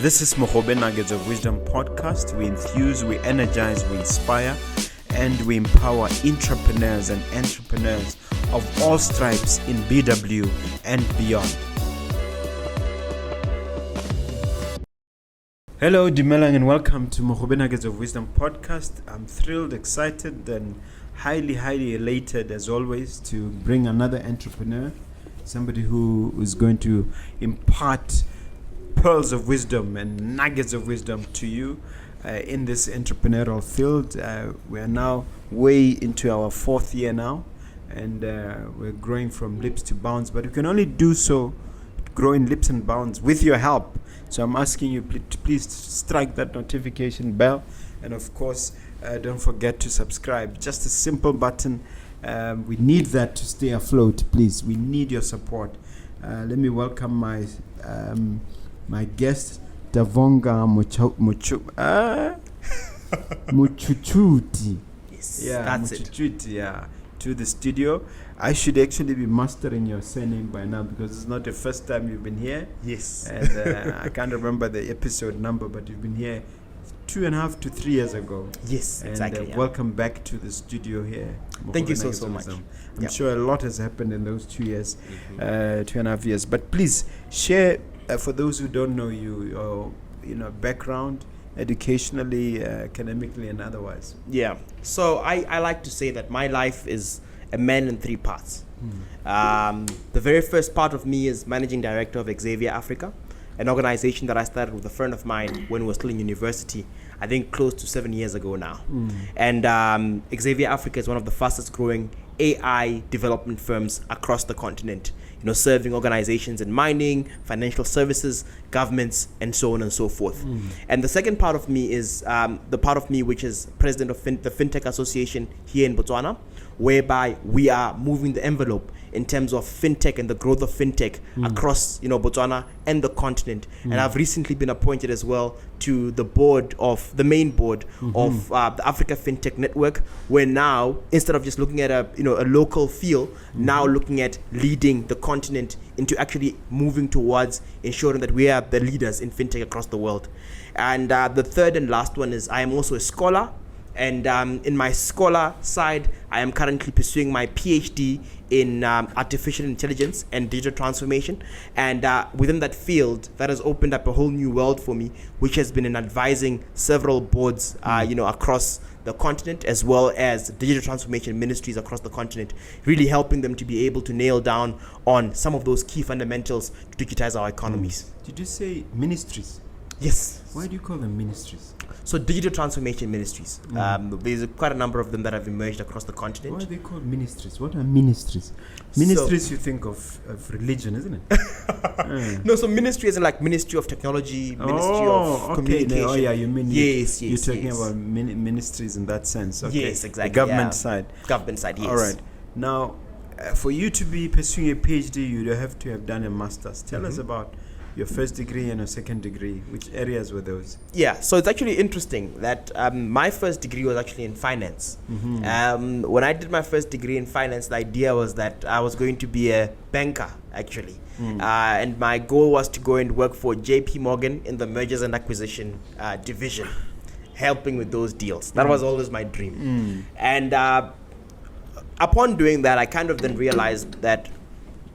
This is Mogobe Nuggets of Wisdom podcast. We infuse, we energize, we inspire, and we empower entrepreneurs and entrepreneurs of all stripes in BW and beyond. Hello, Dimelang, and welcome to Mogobe Nuggets of Wisdom podcast. I'm thrilled, excited, and highly elated as always to bring another entrepreneur, somebody who is going to impart pearls of wisdom and nuggets of wisdom to you in this entrepreneurial field. We are now way into our fourth year now, and we're growing from leaps to bounds, but we can only do so, grow in leaps and bounds, with your help. So I'm asking you to please strike that notification bell, and of course don't forget to subscribe. Just a simple button. We need that to stay afloat. Please, we need your support. Let me welcome my guest, Tavonga Muchuchuti. Yes, that's Muchuchuti, it. To the studio. I should actually be mastering your surname by now because it's not the first time you've been here. Yes. And I can't remember the episode number, but you've been here 2.5 to 3 years ago. Yes, and, exactly. Welcome back to the studio here. Thank you so much. I'm sure a lot has happened in those 2 years, 2.5 years. But please share, for those who don't know you, your background, educationally, academically, and otherwise. Yeah. So I like to say that my life is a man in 3 parts. The very first part of me is managing director of Zavier Africa, an organization that I started with a friend of mine when we were still in university, I think close to 7 years ago now. And Zavier Africa is one of the fastest growing AI development firms across the continent, serving organizations in mining, financial services, governments, and so on and so forth. And the second part of me is the part of me which is president of the Fintech Association here in Botswana, whereby we are moving the envelope in terms of fintech and the growth of fintech across Botswana and the continent. And I've recently been appointed as well to the main board of the Africa Fintech Network, where now, instead of just looking at a local feel, now looking at leading the continent into actually moving towards ensuring that we are the leaders in fintech across the world. And the third and last one is I am also a scholar. And in my scholar side, I am currently pursuing my PhD in artificial intelligence and digital transformation. And within that field, that has opened up a whole new world for me, which has been in advising several boards, across the continent, as well as digital transformation ministries across the continent, really helping them to be able to nail down on some of those key fundamentals to digitize our economies. Did you say ministries? Yes. Why do you call them ministries? So digital transformation ministries. There's quite a number of them that have emerged across the continent. Why are they called ministries? What are ministries? Ministries, you think of religion, isn't it? No, so ministry isn't like Ministry of Technology, Ministry of Communication. Oh, yeah, you mean yes, you're talking about ministries in that sense. Okay. Yes, exactly. The government side. Government side, yes. All right. Now, for you to be pursuing a PhD, you have to have done a master's. Tell us about your first degree and your second degree. Which areas were those? Yeah, so it's actually interesting that my first degree was actually in finance. When I did my first degree in finance, the idea was that I was going to be a banker, actually. And my goal was to go and work for JP Morgan in the mergers and acquisition division, helping with those deals. That was always my dream. And upon doing that, I kind of then realized that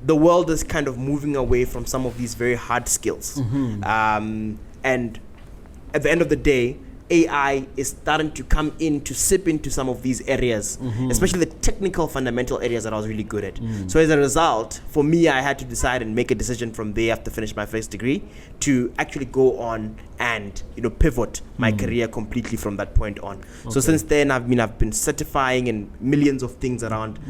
the world is kind of moving away from some of these very hard skills. And at the end of the day, AI is starting to come in to sip into some of these areas, especially the technical fundamental areas that I was really good at. So as a result, for me, I had to decide and make a decision from there after finish my first degree to actually go on and pivot my career completely from that point on. So since then, I've been certifying in millions of things around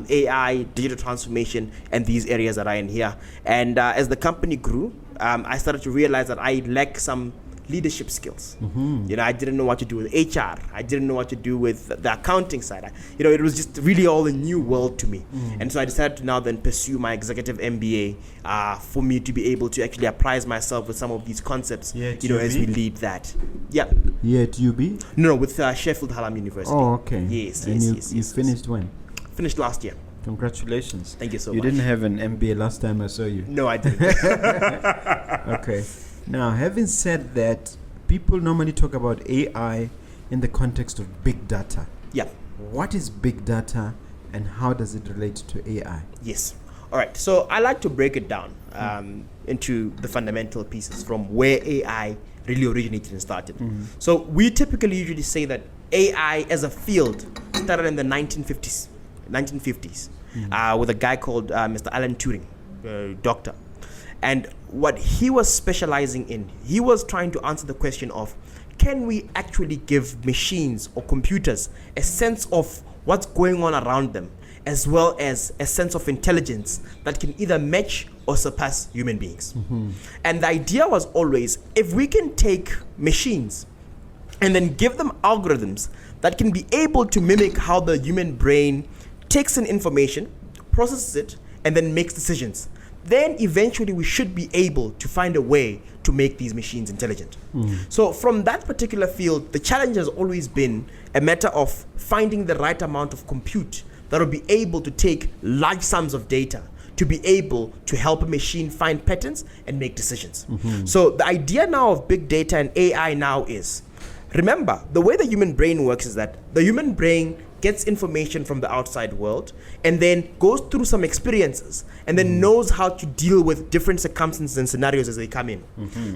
AI, digital transformation, and these areas that are in here. And as the company grew, I started to realize that I lack some leadership skills. I didn't know what to do with HR. I didn't know what to do with the accounting side. It was just really all a new world to me. And so I decided to now then pursue my executive MBA for me to be able to actually apprise myself with some of these concepts, as we lead that. Yeah. Yeah, at UB? No, with Sheffield Hallam University. Oh, okay. Yes. You finished when? Finished last year. Congratulations. Thank you so much. You didn't have an MBA last time I saw you. No, I didn't. Okay. Now, having said that, people normally talk about AI in the context of big data. Yeah. What is big data and how does it relate to AI? Yes. All right. So I like to break it down into the fundamental pieces from where AI really originated and started. So we typically usually say that AI as a field started in the 1950s with a guy called Mr. Alan Turing, doctor. And what he was specializing in, he was trying to answer the question of, can we actually give machines or computers a sense of what's going on around them, as well as a sense of intelligence that can either match or surpass human beings? And the idea was always, if we can take machines and then give them algorithms that can be able to mimic how the human brain takes in information, processes it, and then makes decisions, then eventually we should be able to find a way to make these machines intelligent. So from that particular field, the challenge has always been a matter of finding the right amount of compute that will be able to take large sums of data to be able to help a machine find patterns and make decisions. So the idea now of big data and AI now is, remember, the way the human brain works is that the human brain gets information from the outside world and then goes through some experiences and then knows how to deal with different circumstances and scenarios as they come in.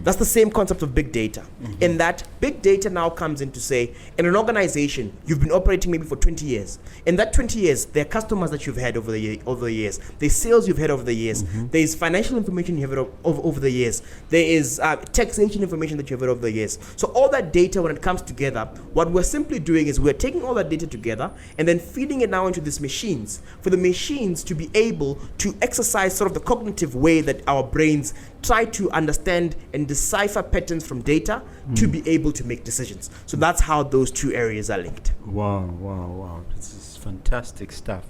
That's the same concept of big data. In that, big data now comes in to say, in an organization, you've been operating maybe for 20 years. In that 20 years, there are customers that you've had over the years. There's sales you've had over the years. There's financial information you've had over the years. There is taxation information that you've had over the years. So all that data, when it comes together, what we're simply doing is we're taking all that data together and then feeding it now into these machines for the machines to be able to exercise sort of the cognitive way that our brains try to understand and decipher patterns from data to be able to make decisions. So that's how those two areas are linked. Wow. This is fantastic stuff.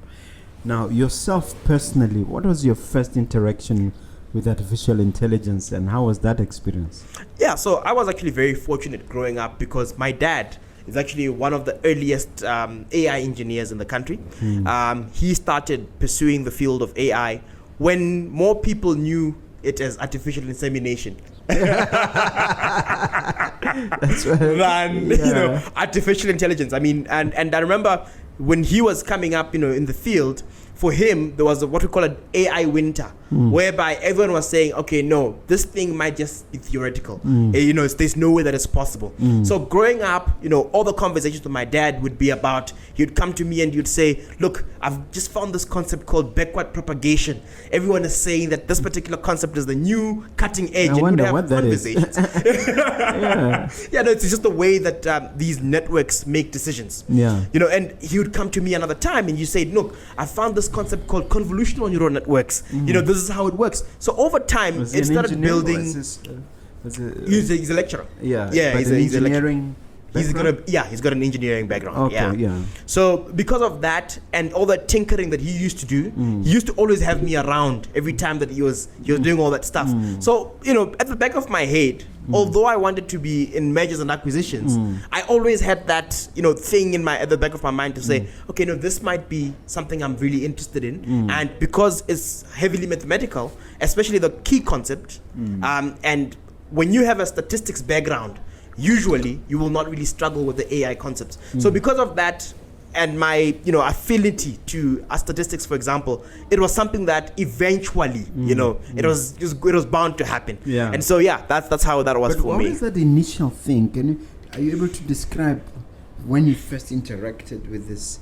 Now, yourself personally, what was your first interaction with artificial intelligence and how was that experience? Yeah, so I was actually very fortunate growing up because my dad is actually one of the earliest AI engineers in the country. He started pursuing the field of AI when more people knew it as artificial insemination. That's right. Than artificial intelligence. I mean, and I remember when he was coming up, in the field, for him there was what we call an AI winter, whereby everyone was saying, okay, no, this thing might just be theoretical. There's no way that it's possible. So growing up, all the conversations with my dad would be about, he'd come to me and you'd say, look, I've just found this concept called backward propagation. Everyone is saying that this particular concept is the new cutting edge. I wonder what that is. It's just the way that these networks make decisions. And he would come to me another time and you say, look, I found this concept called convolutional neural networks. This is how it works. So over time, it started building. He's a lecturer. He's engineering. He's got an engineering background. So because of that and all that tinkering that he used to do, he used to always have me around every time that he was doing all that stuff. So at the back of my head, although I wanted to be in mergers and acquisitions, I always had that thing at the back of my mind to say, okay, no, this might be something I'm really interested in, and because it's heavily mathematical, especially the key concept, and when you have a statistics background, usually you will not really struggle with the AI concepts. So because of that and my affinity to statistics, for example, it was something that eventually it was bound to happen. And so that's how that was for me. What was that initial thing? Are you able to describe when you first interacted with this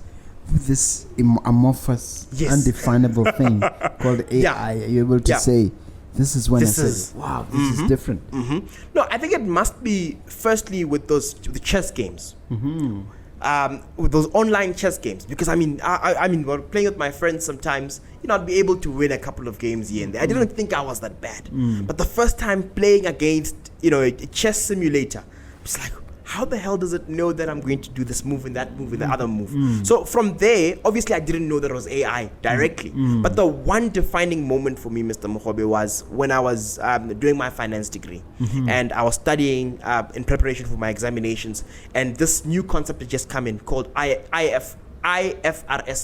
amorphous, undefinable thing called AI? Are you able to say, this is when I said, wow, this is different? No, I think it must be firstly with the chess games. With those online chess games, because I mean, we're playing with my friends sometimes. I'd be able to win a couple of games here and there. I didn't think I was that bad, but the first time playing against a chess simulator, it's like, how the hell does it know that I'm going to do this move and that move and the other move? So from there, obviously I didn't know that it was AI directly. But the one defining moment for me, Mr. Mogobe, was when I was doing my finance degree. And I was studying in preparation for my examinations. And this new concept had just come in called IFRS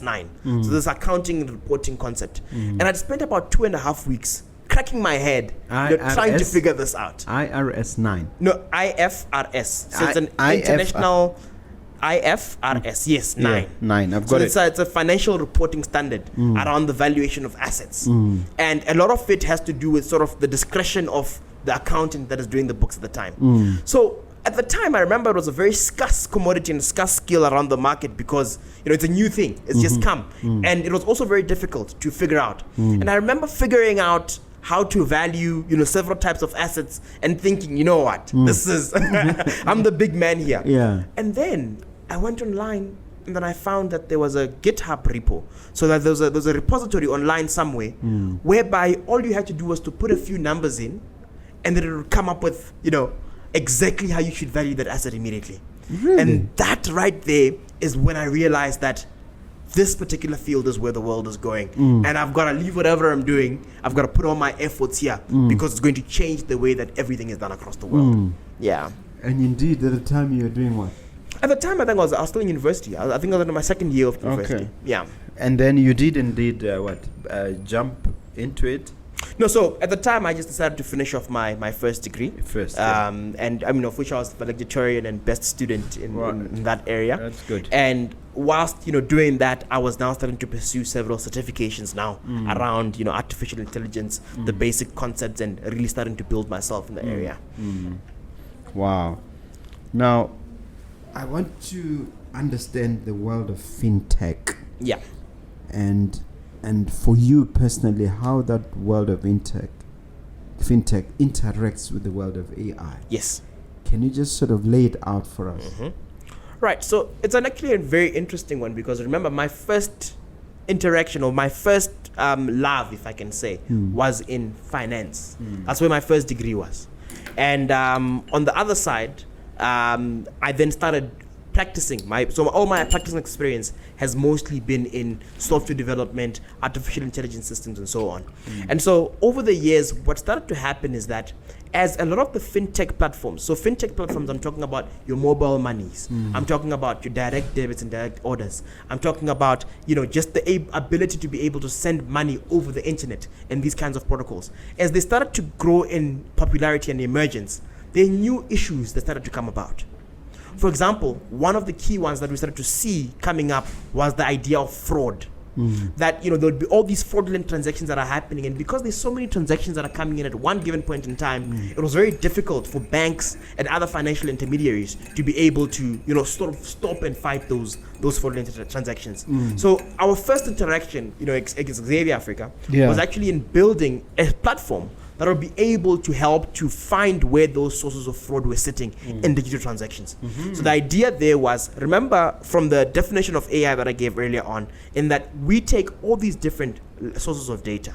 9. So this accounting and reporting concept. And I'd spent about 2.5 weeks cracking my head, trying to figure this out. IRS 9. No, IFRS. So it's an international IFRS. Yes, 9. Yeah, 9. I've got it. So it's a financial reporting standard around the valuation of assets. And a lot of it has to do with sort of the discretion of the accountant that is doing the books at the time. So at the time, I remember it was a very scarce commodity and scarce skill around the market because, it's a new thing. It's just come. And it was also very difficult to figure out. And I remember figuring out how to value, several types of assets and thinking, you know what, this is, I'm the big man here. Yeah. And then I went online and then I found that there was a GitHub repo. So that there was a repository online somewhere whereby all you had to do was to put a few numbers in and then it would come up with, exactly how you should value that asset immediately. Really? And that right there is when I realized that this particular field is where the world is going. And I've got to leave whatever I'm doing. I've got to put all my efforts here because it's going to change the way that everything is done across the world. Yeah. And indeed, at the time you were doing what? At the time, I think I was still in university. I think I was in my second year of university. Okay. Yeah. And then you did indeed jump into it? No, so at the time I just decided to finish off my first degree. Yeah. And I mean, of which I was valedictorian and best student in that area. That's good. And whilst, doing that, I was now starting to pursue several certifications now around, artificial intelligence, the basic concepts, and really starting to build myself in the area. Wow. Now, I want to understand the world of fintech. Yeah. And for you personally, how that world of fintech interacts with the world of AI. Yes. Can you just sort of lay it out for us? Right. So it's actually a very interesting one because remember my first interaction or my first love, if I can say, was in finance. That's where my first degree was. And on the other side, I then started practicing. All my practicing experience has mostly been in software development, artificial intelligence systems, and so on. And so over the years, what started to happen is that as a lot of the fintech platforms, so fintech platforms, I'm talking about your mobile monies, I'm talking about your direct debits and direct orders, I'm talking about, just the ability to be able to send money over the internet and these kinds of protocols. As they started to grow in popularity and emergence, there are new issues that started to come about. For example, one of the key ones that we started to see coming up was the idea of fraud. That, there would be all these fraudulent transactions that are happening. And because there's so many transactions that are coming in at one given point in time, it was very difficult for banks and other financial intermediaries to be able to, sort of stop and fight those fraudulent transactions. So our first interaction, against Zavier Africa, was actually in building a platform that will be able to help to find where those sources of fraud were sitting in digital transactions. So the idea there was, remember from the definition of AI that I gave earlier on, in that we take all these different sources of data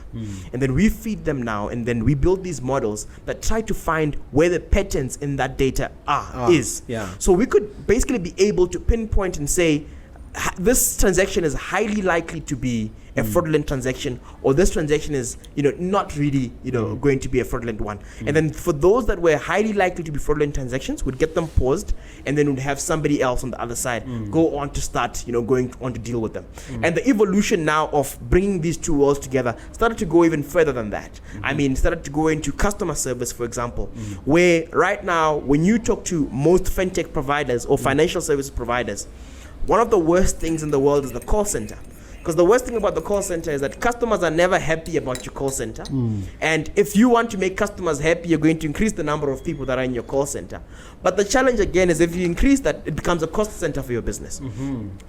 and then we feed them now, and then we build these models that try to find where the patterns in that data is. So we could basically be able to pinpoint and say, this transaction is highly likely to be a fraudulent transaction, or this transaction is, not really, going to be a fraudulent one. And then for those that were highly likely to be fraudulent transactions, we'd get them paused, and then we'd have somebody else on the other side go on to start, going on to deal with them. And the evolution now of bringing these two worlds together started to go even further than that. I mean, started to go into customer service, for example, where right now, when you talk to most fintech providers or financial service providers, one of the worst things in the world is the call center. Because the worst thing about the call center is that customers are never happy about your call center. And if you want to make customers happy, you're going to increase the number of people that are in your call center. But the challenge again is if you increase that, it becomes a cost center for your business.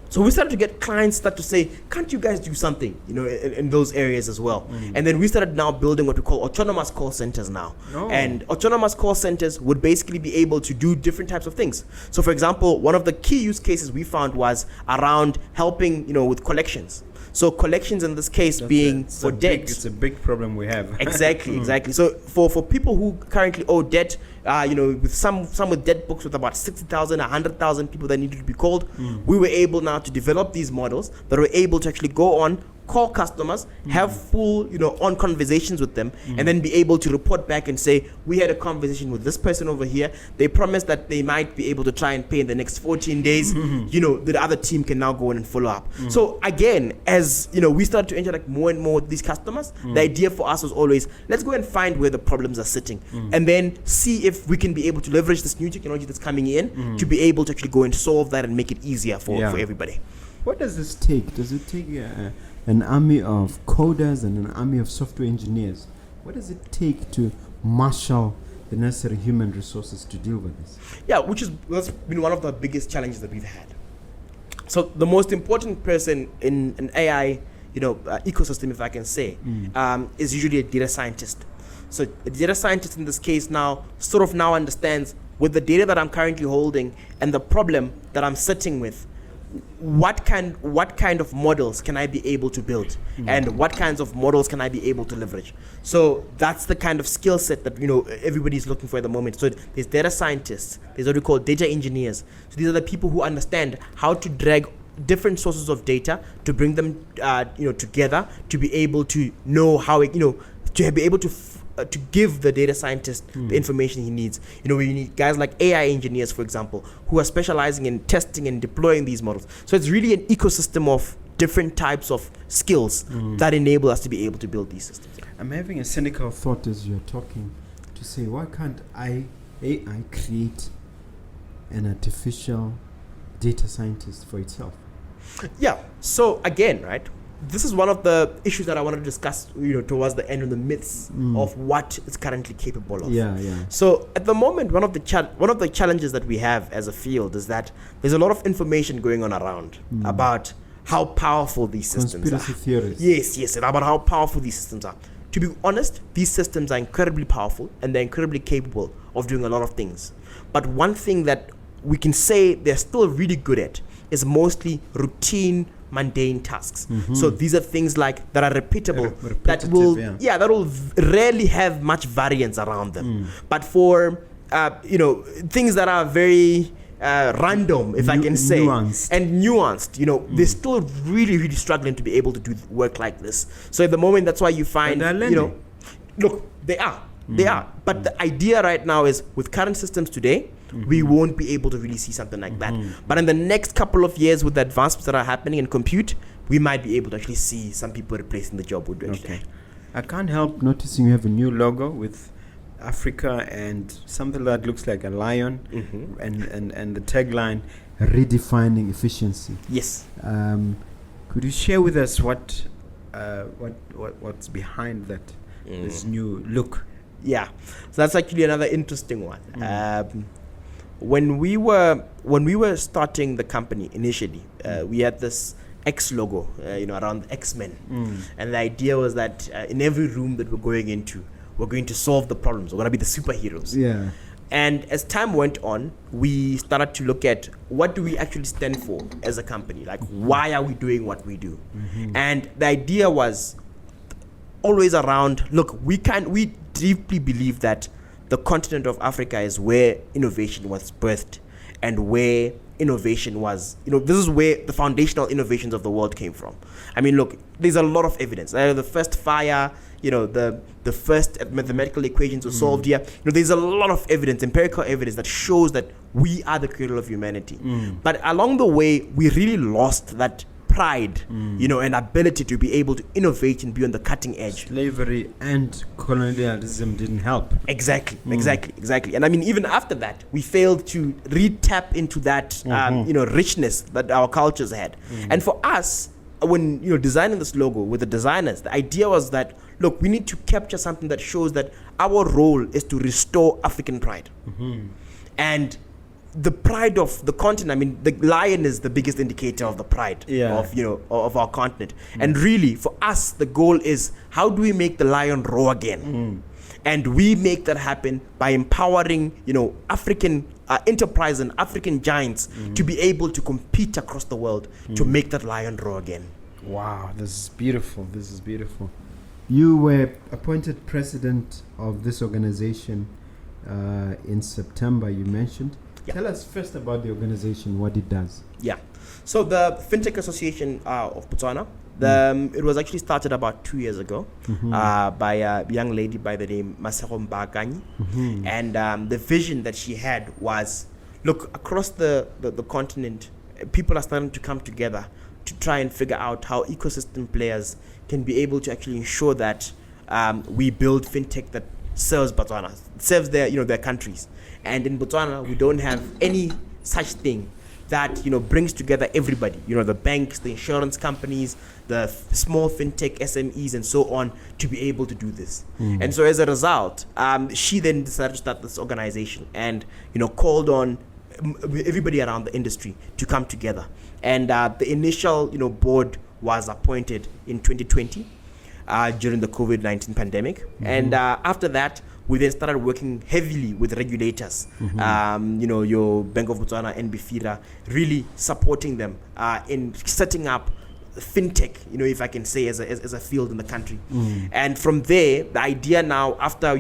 So we started to get clients start to say, can't you guys do something, in those areas as well? And then we started now building what we call autonomous call centers now. And autonomous call centers would basically be able to do different types of things. So for example, one of the key use cases we found was around helping, with collections. So collections in this case being for debt. It's a big problem we have. Exactly. So for people who currently owe debt, with some with debt books with about 60,000, 100,000 people that needed to be called, we were able now to develop these models that were able to actually go on, call customers, have full, on conversations with them, and then be able to report back and say, we had a conversation with this person over here. They promised that they might be able to try and pay in the next 14 days. The other team can now go in and follow up. So again, as we started to interact more and more with these customers, the idea for us was always, let's go and find where the problems are sitting, and then see if we can be able to leverage this new technology that's coming in to be able to actually go and solve that and make it easier for everybody. What does this take? Does it take an army of coders and an army of software engineers? What does it take to marshal the necessary human resources to deal with this? Yeah, that's been one of the biggest challenges that we've had. So the most important person in an AI, ecosystem, if I can say, is usually a data scientist. So a data scientist in this case now sort of now understands, with the data that I'm currently holding and the problem that I'm sitting with, what kind of models can I be able to build, and what kinds of models can I be able to leverage? So that's the kind of skill set that everybody's looking for at the moment. So there's data scientists, there's what we call data engineers. So these are the people who understand how to drag different sources of data to bring them together to be able to know how to be able to give the data scientist the information he needs. We need guys like AI engineers, for example, who are specializing in testing and deploying these models. So it's really an ecosystem of different types of skills that enable us to be able to build these systems. I'm having a cynical thought as you're talking to say, why can't AI create an artificial data scientist for itself? Yeah. So again, right, this is one of the issues that I wanted to discuss, towards the end, in the midst of what it's currently capable of. Yeah. So at the moment, one of the challenges that we have as a field is that there's a lot of information going on around about how powerful these systems are. Conspiracy theories. Yes, and about how powerful these systems are. To be honest, these systems are incredibly powerful and they're incredibly capable of doing a lot of things. But one thing that we can say they're still really good at is mostly routine, mundane tasks. So these are things that are repeatable, that will rarely have much variance around them. But for things that are very random, if I can say, nuanced, they're still really, really struggling to be able to do work like this. So at the moment, that's why you find, look, they are. But the idea right now is, with current systems today, we won't be able to really see something like that. But in the next couple of years, with the advancements that are happening in compute, we might be able to actually see some people replacing the job we do today. I can't help noticing you have a new logo with Africa and something that looks like a lion, and the tagline, redefining efficiency. Yes. Could you share with us what's behind that, this new look? Yeah, so that's actually another interesting one. When we were starting the company initially, we had this X logo, around the X-Men, and the idea was that in every room that we're going into, we're going to solve the problems. We're going to be the superheroes. Yeah. And as time went on, we started to look at, what do we actually stand for as a company? Like, why are we doing what we do? And the idea was always around, look, we deeply believe that the continent of Africa is where innovation was birthed, and where innovation was, this is where the foundational innovations of the world came from. I mean, look, there's a lot of evidence. The first fire, the first mathematical equations were solved here. There's a lot of evidence, empirical evidence, that shows that we are the cradle of humanity. But along the way, we really lost that pride, and ability to be able to innovate and be on the cutting edge. Slavery and colonialism didn't help. Exactly. And I mean, even after that, we failed to re-tap into that, richness that our cultures had. And for us, when designing this logo with the designers, the idea was that, look, we need to capture something that shows that our role is to restore African pride. And the pride of the continent, I mean, the lion is the biggest indicator of the pride of our continent. And really, for us, the goal is, how do we make the lion roar again? And we make that happen by empowering, African enterprise and African giants to be able to compete across the world to make that lion roar again. Wow, this is beautiful. You were appointed president of this organization in September, you mentioned. Yeah. Tell us first about the organization, what it does. Yeah. So the Fintech Association of Botswana, it was actually started about 2 years ago by a young lady by the name Masego Mbakanyi. And the vision that she had was, look, across the continent, people are starting to come together to try and figure out how ecosystem players can be able to actually ensure that we build fintech that serves Botswana, serves their countries. And in Botswana, we don't have any such thing that brings together everybody. The banks, the insurance companies, the small fintech SMEs, and so on, to be able to do this. And so as a result, she then decided to start this organization and called on everybody around the industry to come together. And the initial board was appointed in 2020 during the COVID-19 pandemic. And after that, we then started working heavily with regulators, your Bank of Botswana, NBFIRA, really supporting them in setting up fintech, if I can say, as a field in the country. And from there, the idea now, after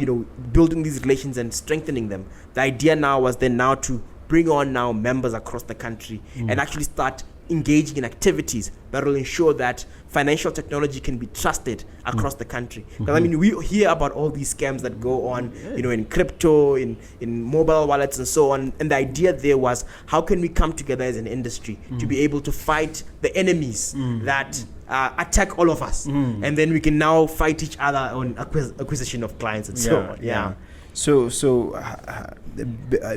building these relations and strengthening them, the idea now was then now to bring on now members across the country and actually start engaging in activities that will ensure that financial technology can be trusted across the country. Because we hear about all these scams that go on, in crypto, in mobile wallets and so on. And the idea there was, how can we come together as an industry to be able to fight the enemies that attack all of us, and then we can now fight each other on acquisition of clients and so on. So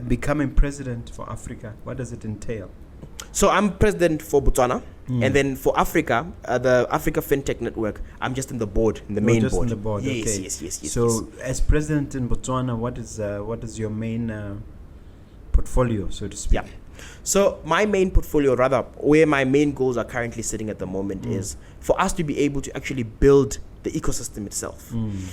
becoming president for Africa, what does it entail? So I'm president for Botswana, and then for Africa, the Africa Fintech Network, I'm just in the board, in the main just board. In the board. Yes, Okay. yes. So as president in Botswana, what is your main portfolio, so to speak? Yeah. So my main portfolio, rather, where my main goals are currently sitting at the moment, is for us to be able to actually build the ecosystem itself.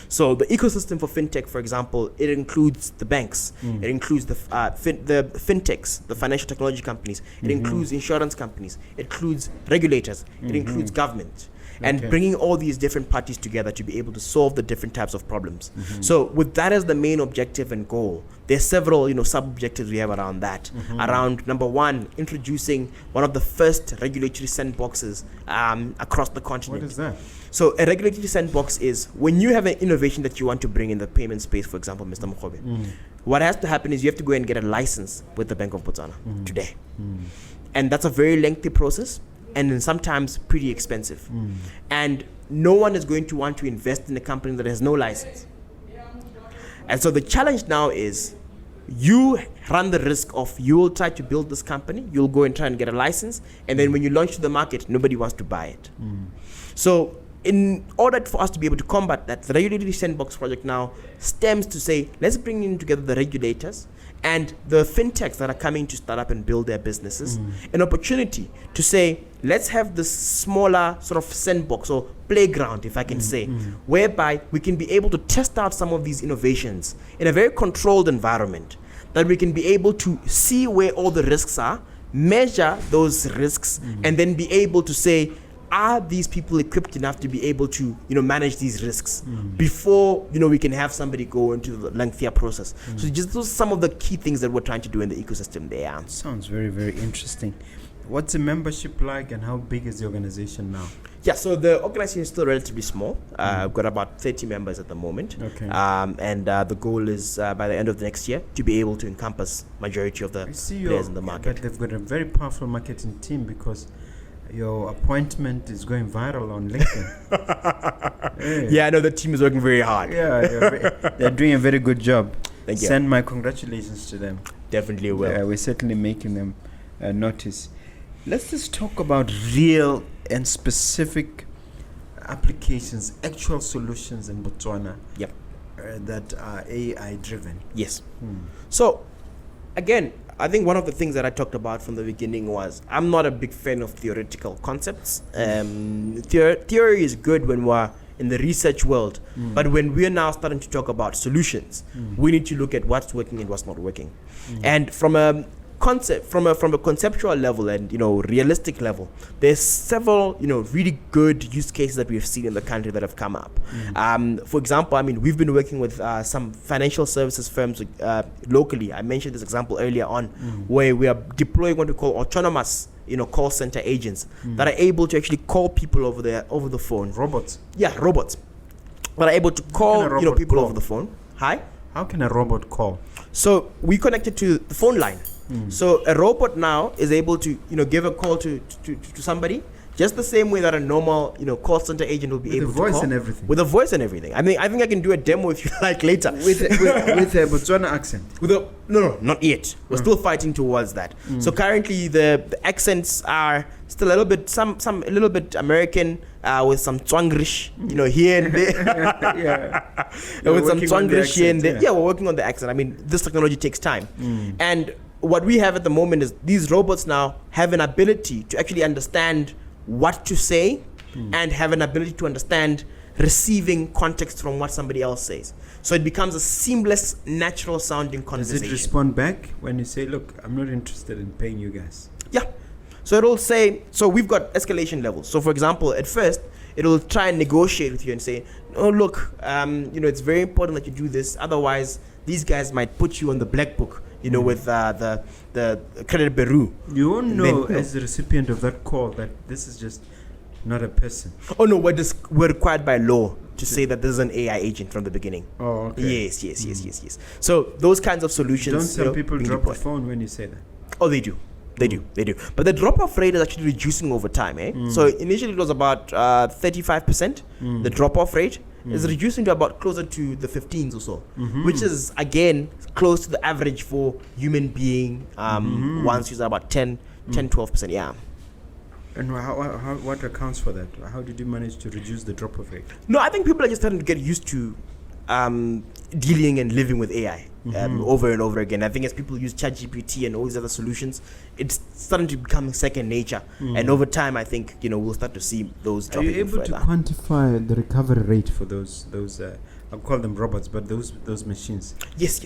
So the ecosystem for fintech, for example, it includes the banks, it includes the fintechs, the financial technology companies, it includes insurance companies, it includes regulators, it includes government. And bringing all these different parties together to be able to solve the different types of problems. So with that as the main objective and goal, there's several sub-objectives we have around that. Around, number one, introducing one of the first regulatory sandboxes across the continent. What is that? So a regulatory sandbox is when you have an innovation that you want to bring in the payment space, for example, Mr. Mogobe. What has to happen is you have to go and get a license with the Bank of Botswana today. And that's a very lengthy process, and then sometimes pretty expensive. And no one is going to want to invest in a company that has no license. And so the challenge now is you run the risk of, you will try to build this company, you'll go and try and get a license, and then when you launch to the market, nobody wants to buy it. So in order for us to be able to combat that, the Regulatory Sandbox project now stems to say, let's bring in together the regulators and the fintechs that are coming to start up and build their businesses, an opportunity to say, let's have this smaller sort of sandbox or playground, if I can say, whereby we can be able to test out some of these innovations in a very controlled environment, that we can be able to see where all the risks are, measure those risks, and then be able to say, are these people equipped enough to be able to manage these risks before we can have somebody go into the lengthier process? So just those are some of the key things that we're trying to do in the ecosystem there. Sounds very, very interesting. What's the membership like, and how big is the organization now? Yeah, so the organization is still relatively small. We've got about 30 members at the moment. Okay. And the goal is by the end of the next year to be able to encompass majority of the players in the market. But they've got a very powerful marketing team, because your appointment is going viral on LinkedIn. Hey. Yeah, I know the team is working very hard. Yeah, they're doing a very good job. Thank you. Send my congratulations to them. Definitely will. Yeah, we're certainly making them notice. Let's just talk about real and specific applications, actual solutions in Botswana. Yep. That are AI driven. Yes. So, again, I think one of the things that I talked about from the beginning was, I'm not a big fan of theoretical concepts. Theory is good when we're in the research world, but when we're now starting to talk about solutions, we need to look at what's working and what's not working. And from a concept, from a conceptual level and realistic level, there's several really good use cases that we've seen in the country that have come up. For example, we've been working with some financial services firms locally. I mentioned this example earlier on, where we are deploying what we call autonomous call center agents that are able to actually call people over the phone. Robots. Yeah, robots that are able to call people over the phone. Hi. How can a robot call? So we connected to the phone line. So a robot now is able to give a call to somebody, just the same way that a normal call center agent will be able to call. With a voice and everything. With a voice and everything. I think I can do a demo if you like later. With a Botswana accent. No, not yet. We're still fighting towards that. So currently the accents are still a little bit a little bit American, with some Tswangrish, here and there. Yeah. With some Tswangrish here and there. Yeah, we're working on the accent. This technology takes time. And what we have at the moment is these robots now have an ability to actually understand what to say and have an ability to understand receiving context from what somebody else says. So it becomes a seamless, natural sounding conversation. Does it respond back when you say, look, I'm not interested in paying you guys? Yeah. So it'll say, so we've got escalation levels. So for example, at first, it'll try and negotiate with you and say, oh, look, it's very important that you do this. Otherwise, these guys might put you on the black book, with the credit bureau. You won't know as the recipient of that call that this is just not a person. Oh no, we're required by law to say that this is an AI agent from the beginning. Oh, okay. Yes. So those kinds of solutions. Don't some people drop the phone when you say that? Oh, they do. They do. But the drop-off rate is actually reducing over time. So initially it was about 35%. The drop-off rate is reducing to about closer to the 15s or so, which is, again, close to the average for human being. Once used about 10-12%. Yeah. And what accounts for that? How did you manage to reduce the drop-off rate? No, I think people are just starting to get used to dealing and living with AI over and over again. I think as people use ChatGPT and all these other solutions, it's starting to become second nature. And over time, I think we'll start to see those dropping. Are you able to quantify the recovery rate for those I'll call them robots, but those machines? Yes.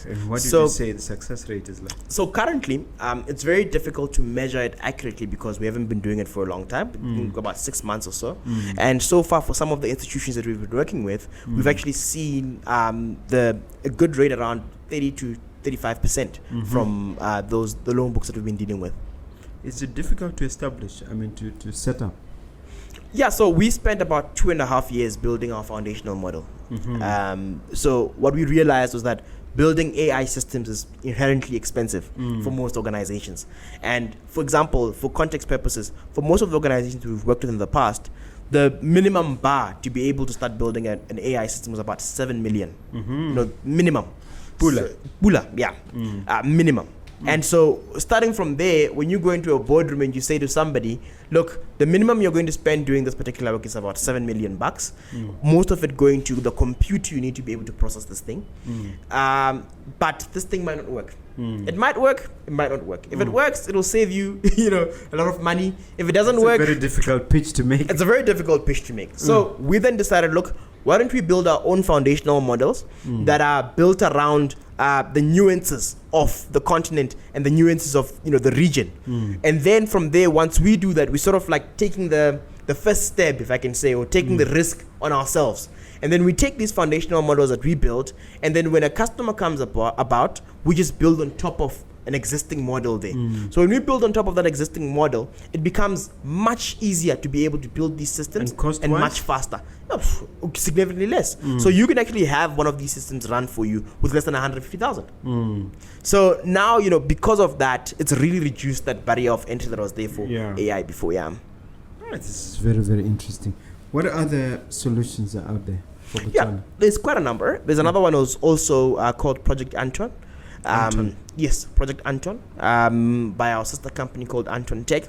And what did you say the success rate is like? So currently, it's very difficult to measure it accurately because we haven't been doing it for a long time, about 6 months or so. And so far, for some of the institutions that we've been working with, we've actually seen a good rate around 30 to 35% from the loan books that we've been dealing with. Is it difficult to establish? To set up? Yeah, so we spent about 2.5 years building our foundational model. So what we realized was that building AI systems is inherently expensive for most organizations. And for example, for context purposes, for most of the organizations we've worked with in the past, the minimum bar to be able to start building an AI system was about 7 million. Minimum. Pula, yeah. Minimum. And so starting from there, when you go into a boardroom and you say to somebody, look, the minimum you're going to spend doing this particular work is about $7 million. Most of it going to the compute you need to be able to process this thing. But this thing might not work. It might work, it might not work. If it works, it'll save you, a lot of money. If it doesn't work, it's a very difficult pitch to make. It's a very difficult pitch to make. So we then decided, look, why don't we build our own foundational models that are built around the nuances of the continent and the nuances of the region. And then from there, once we do that, we sort of like taking the first step, if I can say, or taking the risk on ourselves. And then we take these foundational models that we built, and then when a customer comes about, we just build on top of an existing model there. So when we build on top of that existing model, it becomes much easier to be able to build these systems and much faster. Significantly less. So you can actually have one of these systems run for you with less than 150,000. So now, because of that, it's really reduced that barrier of entry that was there for AI before. Yeah. This is very, very interesting. What other solutions are out there for Botswana? Yeah, there's quite a number. There's another one that's also called Project Anton. Yes, Project Anton, by our sister company called Anton Tech,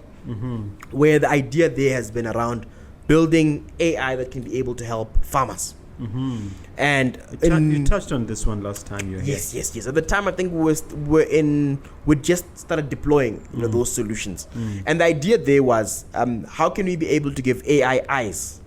where the idea there has been around building AI that can be able to help farmers. And you touched on this one last time you were here. Yes. At the time, I think we just started deploying those solutions. And the idea there was, how can we be able to give AI eyes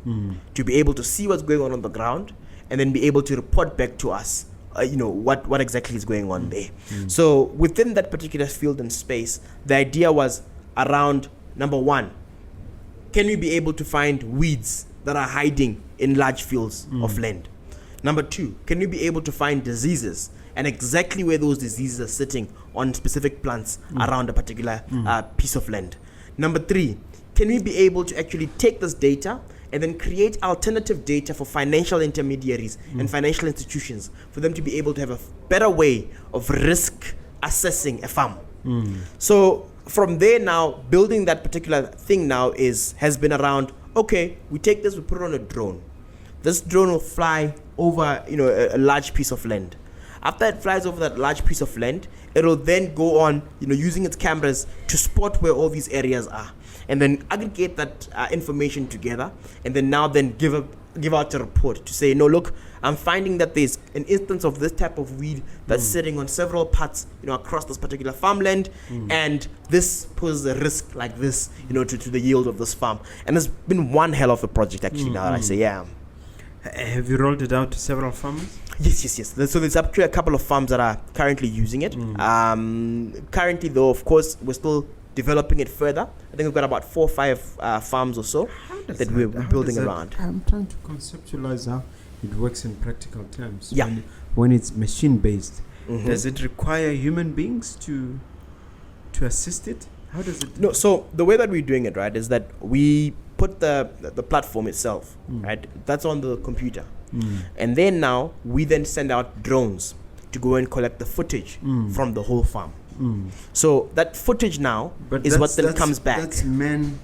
to be able to see what's going on the ground and then be able to report back to us what exactly is going on there. So within that particular field and space, the idea was around, number one, can we be able to find weeds that are hiding in large fields of land? Number two, can we be able to find diseases and exactly where those diseases are sitting on specific plants around a particular piece of land? Number three, can we be able to actually take this data and then create alternative data for financial intermediaries and financial institutions for them to be able to have a better way of risk assessing a farm? So from there now, building that particular thing now has been around, okay, we take this, we put it on a drone. This drone will fly over, a large piece of land. After it flies over that large piece of land, it'll then go on, using its cameras to spot where all these areas are, and then aggregate that information together, and then give out a report to say, no, look, I'm finding that there's an instance of this type of weed that's sitting on several parts, across this particular farmland, and this poses a risk like this, to the yield of this farm. And it's been one hell of a project, actually, now that I say, yeah. Have you rolled it out to several farmers? Yes. So there's up to a couple of farms that are currently using it. Currently, though, of course, we're still developing it further. I think we've got about 4 or 5 farms or so that we're building around. I'm trying to conceptualize how it works in practical terms. Yeah. When it's machine-based, does it require human beings to assist it? How does it? No. So the way that we're doing it, right, is that we put the platform itself, right? That's on the computer. And then now we then send out drones to go and collect the footage from the whole farm. So that footage now is what then comes back. That's men.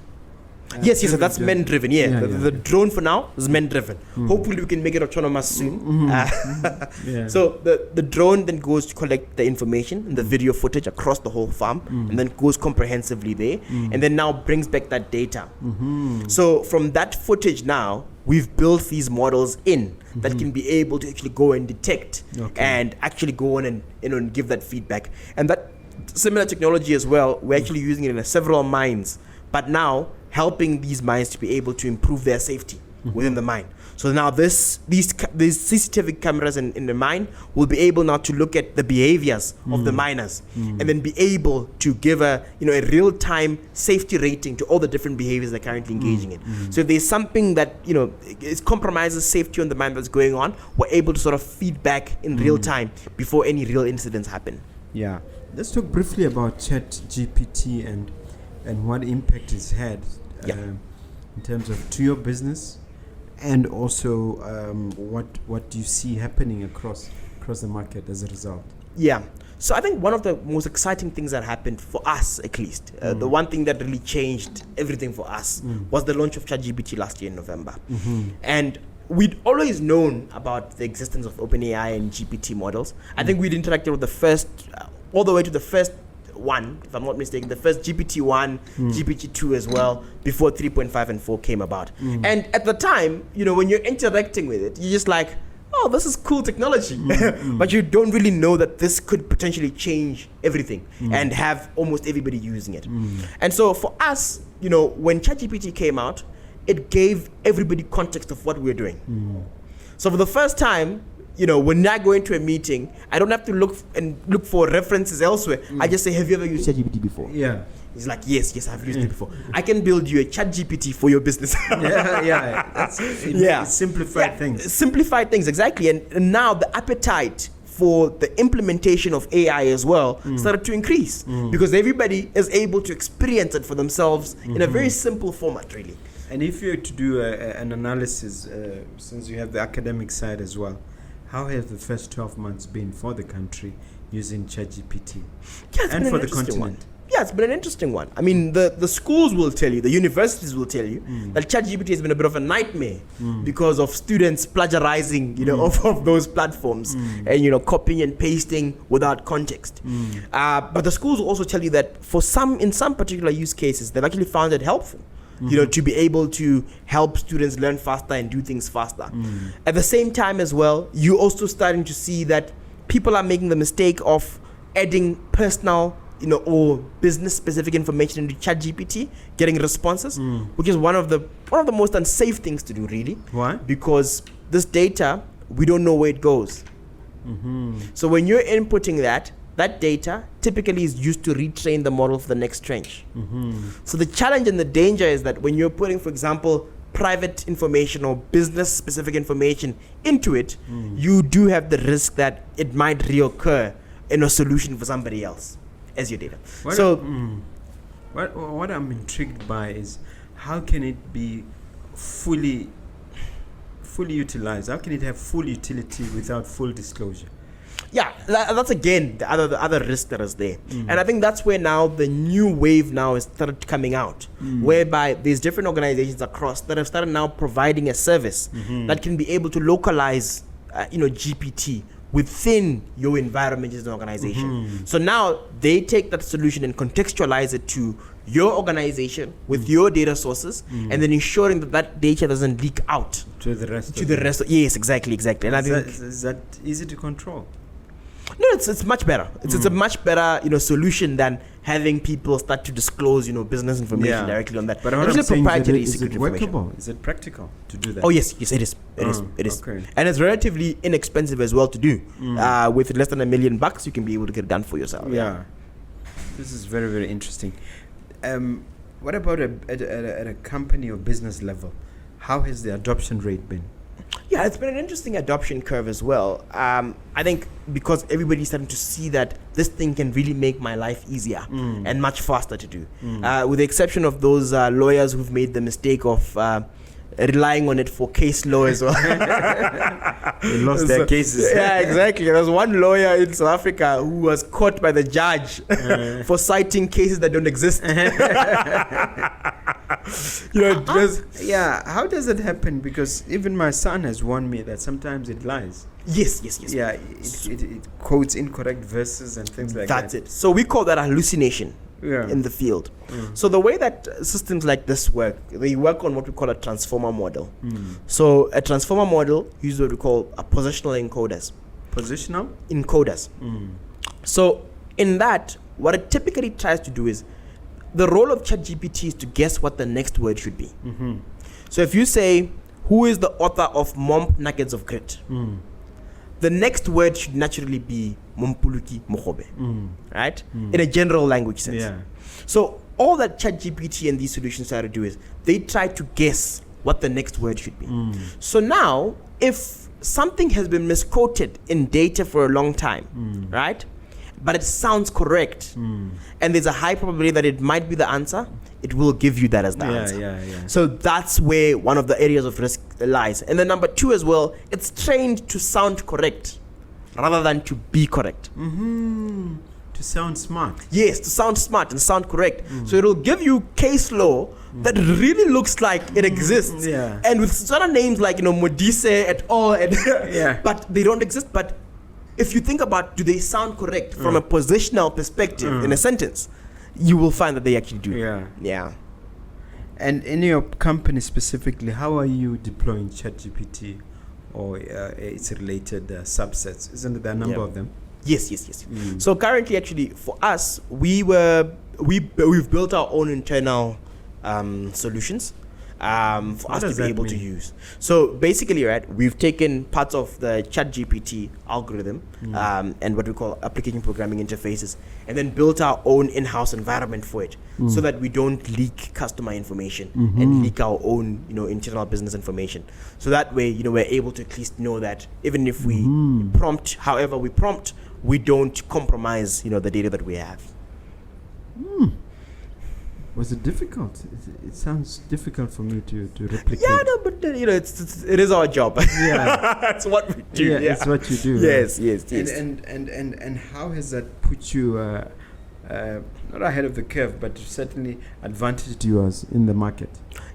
Yes, that's men driven. The drone for now is men driven. Hopefully we can make it autonomous soon. So the drone then goes to collect the information and the video footage across the whole farm, and then goes comprehensively there, and then now brings back that data. So from that footage now, we've built these models that can be able to actually go and detect and actually go on and give that feedback. And that similar technology as well, we're actually using it in several mines, but now helping these mines to be able to improve their safety within the mine. So now these CCTV cameras in the mine will be able now to look at the behaviors of the miners, and then be able to give a real-time safety rating to all the different behaviors they're currently engaging in. So if there's something that it compromises safety on the mine that's going on, we're able to sort of feedback in real time before any real incidents happen. Yeah. Let's talk briefly about ChatGPT and what impact it's had in terms of to your business, and also what do you see happening across the market as a result? Yeah. So I think one of the most exciting things that happened for us, at least, the one thing that really changed everything for us was the launch of ChatGPT last year in November. And we'd always known about the existence of OpenAI and GPT models. I think we'd interacted with the first, all the way to the first one, if I'm not mistaken, the first GPT-1, GPT-2 as well, before 3.5 and 4 came about. And at the time, when you're interacting with it, you're just like, oh, this is cool technology. But you don't really know that this could potentially change everything and have almost everybody using it. And so for us, when ChatGPT came out, it gave everybody context of what we're doing. So for the first time, when I go into a meeting, I don't have to look for references elsewhere. I just say, have you ever used ChatGPT before? Yeah. He's like, yes, I've used it before. I can build you a ChatGPT for your business. It's simplified things. Simplified things, exactly. And now the appetite for the implementation of AI as well started to increase because everybody is able to experience it for themselves in a very simple format, really. And if you were to do an analysis, since you have the academic side as well, how have the first 12 months been for the country using ChatGPT and for the continent? Yeah, it's been an interesting one. I mean, the schools will tell you, the universities will tell you that ChatGPT has been a bit of a nightmare because of students plagiarizing, off of those platforms and, copying and pasting without context. But the schools will also tell you that in some particular use cases, they've actually found it helpful. To be able to help students learn faster and do things faster. At the same time as well, you're also starting to see that people are making the mistake of adding personal, or business-specific information into ChatGPT, getting responses, which is one of the most unsafe things to do, really. Why? Because this data, we don't know where it goes. So when you're inputting that data typically is used to retrain the model for the next tranche. So the challenge and the danger is that when you're putting, for example, private information or business specific information into it, you do have the risk that it might reoccur in a solution for somebody else as your data. What I'm intrigued by is how can it be fully utilized? How can it have full utility without full disclosure? Yeah, that's again the other risk that is there. And I think that's where now the new wave now is started coming out, whereby there's different organizations across that have started now providing a service that can be able to localize GPT within your environment as an organization. So now they take that solution and contextualize it to your organization with your data sources, and then ensuring that data doesn't leak out to the rest. Yes, exactly. And I think is that easy to control? No, it's much better. It's a much better solution than having people start to disclose business information directly on that. But what I'm saying is it workable? Is it practical to do that? Oh yes, it is. It is. Okay. And it's relatively inexpensive as well to do. With less than $1 million, you can be able to get it done for yourself. Yeah. This is very, very interesting. What about at a company or business level? How has the adoption rate been? Yeah, it's been an interesting adoption curve as well. I think because everybody's starting to see that this thing can really make my life easier and much faster to do. With the exception of those lawyers who've made the mistake of relying on it for case law as well. They lost their cases. Yeah, exactly. There was one lawyer in South Africa who was caught by the judge for citing cases that don't exist. How does it happen? Because even my son has warned me that sometimes it lies. Yes. Yeah, it quotes incorrect verses and things like that. That's it. So we call that hallucination in the field. So the way that systems like this work, they work on what we call a transformer model. So a transformer model uses what we call a positional encoders. Positional? Encoders. So in that, what it typically tries to do is, the role of ChatGPT is to guess what the next word should be. So if you say, who is the author of Momp Nuggets of Grit? The next word should naturally be Mompoloki Mogobe, right? In a general language sense. Yeah. So all that ChatGPT and these solutions try to do is they try to guess what the next word should be. So now, if something has been misquoted in data for a long time, right? But it sounds correct, and there's a high probability that it might be the answer, it will give you that as the answer. Yeah. So that's where one of the areas of risk lies. And then number two as well, it's trained to sound correct rather than to be correct. To sound smart. Yes, to sound smart and sound correct. So it'll give you case law that really looks like it exists. And with sort of names like Modise et al. But they don't exist. But if you think about, do they sound correct from a positional perspective in a sentence, you will find that they actually do. Yeah. And in your company specifically, how are you deploying ChatGPT or its related subsets? Isn't there a number of them? Yes. So currently, actually, for us, we've built our own internal solutions for us to be able to use. So basically, right, we've taken parts of the ChatGPT algorithm and what we call application programming interfaces, and then built our own in-house environment for it, so that we don't leak customer information and leak our own, internal business information. So that way, we're able to at least know that even if we prompt, however we prompt, we don't compromise, the data that we have. Was it difficult? It sounds difficult for me to replicate. Yeah, no, but it is our job. Yeah, it's what we do. Yeah, it's what you do. Yes. And how has that put you not ahead of the curve, but certainly advantaged you as in the market?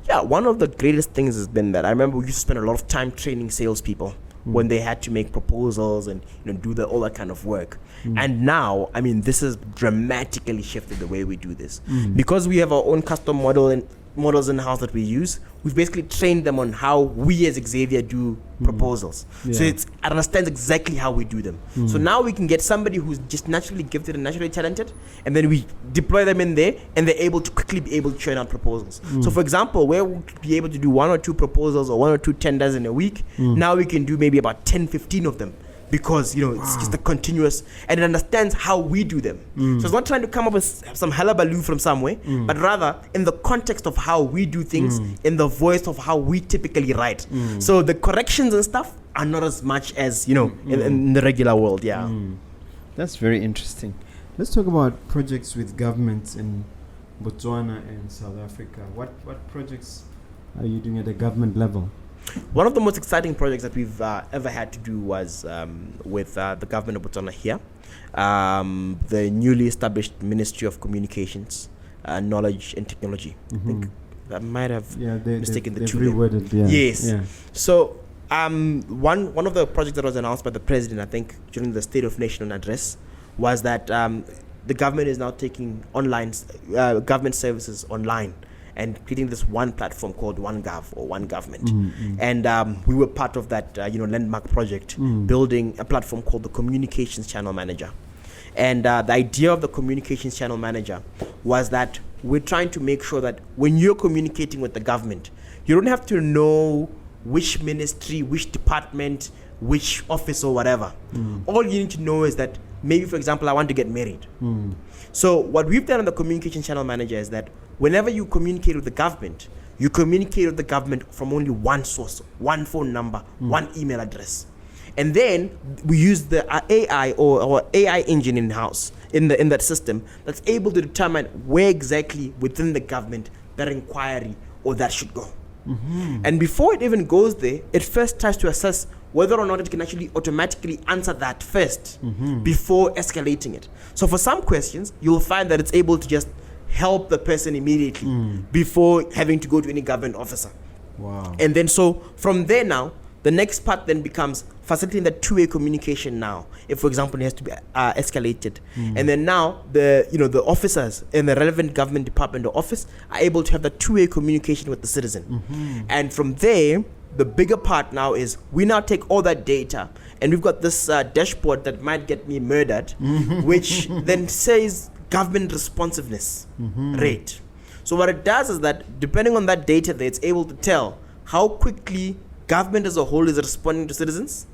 Yeah, one of the greatest things has been that I remember we used to spend a lot of time training salespeople when they had to make proposals and do all that kind of work. And now, this has dramatically shifted the way we do this. Because we have our own custom models in-house that we use, we've basically trained them on how we as Xavier do proposals. So it understands exactly how we do them. So now we can get somebody who's just naturally gifted and naturally talented, and then we deploy them in there, and they're able to quickly be able to churn out proposals. So for example, where we could be able to do 1 or 2 proposals or 1 or 2 tenders in a week, now we can do maybe about 10, 15 of them because it's just a continuous, and it understands how we do them. So it's not trying to come up with some hullabaloo from somewhere, but rather in the context of how we do things, in the voice of how we typically write. So the corrections and stuff are not as much as in the regular world. That's very interesting. Let's talk about projects with governments in Botswana and South Africa. What projects are you doing at the government level? One of the most exciting projects that we've ever had to do was with the government of Botswana here, the newly established Ministry of Communications, Knowledge and Technology. I think that might have mistaken the two. Reworded, Yes. Yeah. So one of the projects that was announced by the president, I think, during the State of National Address, was that the government is now taking online government services online and creating this one platform called One Gov or One Government. And we were part of that landmark project, building a platform called the Communications Channel Manager. And the idea of the Communications Channel Manager was that we're trying to make sure that when you're communicating with the government, you don't have to know which ministry, which department, which office or whatever. All you need to know is that maybe, for example, I want to get married. So what we've done on the Communication Channel Manager is that whenever you communicate with the government, you communicate with the government from only one source, one phone number, one email address. And then we use the AI or AI engine in-house in that system that's able to determine where exactly within the government that inquiry or that should go. And before it even goes there, it first tries to assess whether or not it can actually automatically answer that first before escalating it. So for some questions, you'll find that it's able to just help the person immediately before having to go to any government officer. Wow. And then so from there now, the next part then becomes facilitating the two-way communication now. If, for example, it has to be escalated. And then now the officers in the relevant government department or office are able to have the two-way communication with the citizen. And from there, the bigger part now is we now take all that data and we've got this dashboard that might get me murdered, which then says government responsiveness rate. So what it does is that depending on that data there, it's able to tell how quickly government as a whole is responding to citizens,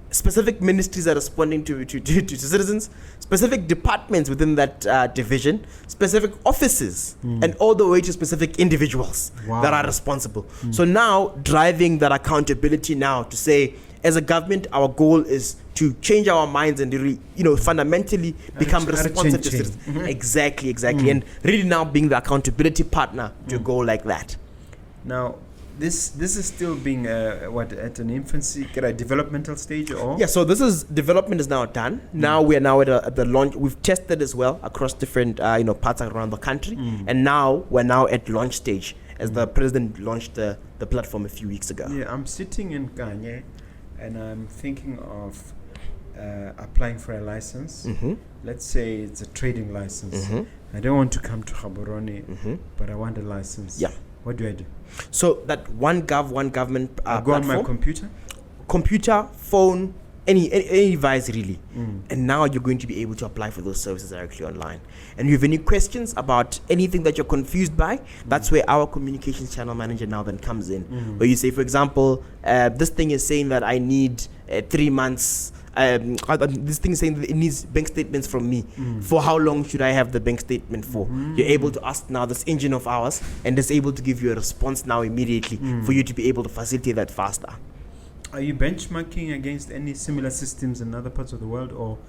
specific ministries are responding to citizens, specific departments within that division, specific offices, and all the way to specific individuals that are responsible. So now driving that accountability now to say, as a government, our goal is to change our minds and really, fundamentally become responsive to citizens. Exactly. And really now being the accountability partner to go like that. Now, this is still being at an infancy, a developmental stage, or so development is now done. Now we are now at the launch. We've tested as well across different parts around the country, and now we're at launch stage as the president launched the platform a few weeks ago. I'm sitting in Kanye and I'm thinking of applying for a license. Let's say it's a trading license. I don't want to come to Gaborone, but I want a license. What do I do? So that One Government I go platform, on my computer, phone, any device really. And now you're going to be able to apply for those services directly online. And if you have any questions about anything that you're confused by, that's where our communications channel manager now then comes in. Where you say, for example, this thing is saying that I need 3 months. This thing is saying that it needs bank statements from me. For how long should I have the bank statement for? You're able to ask now this engine of ours, and it's able to give you a response now immediately for you to be able to facilitate that faster. Are you benchmarking against any similar systems in other parts of the world, or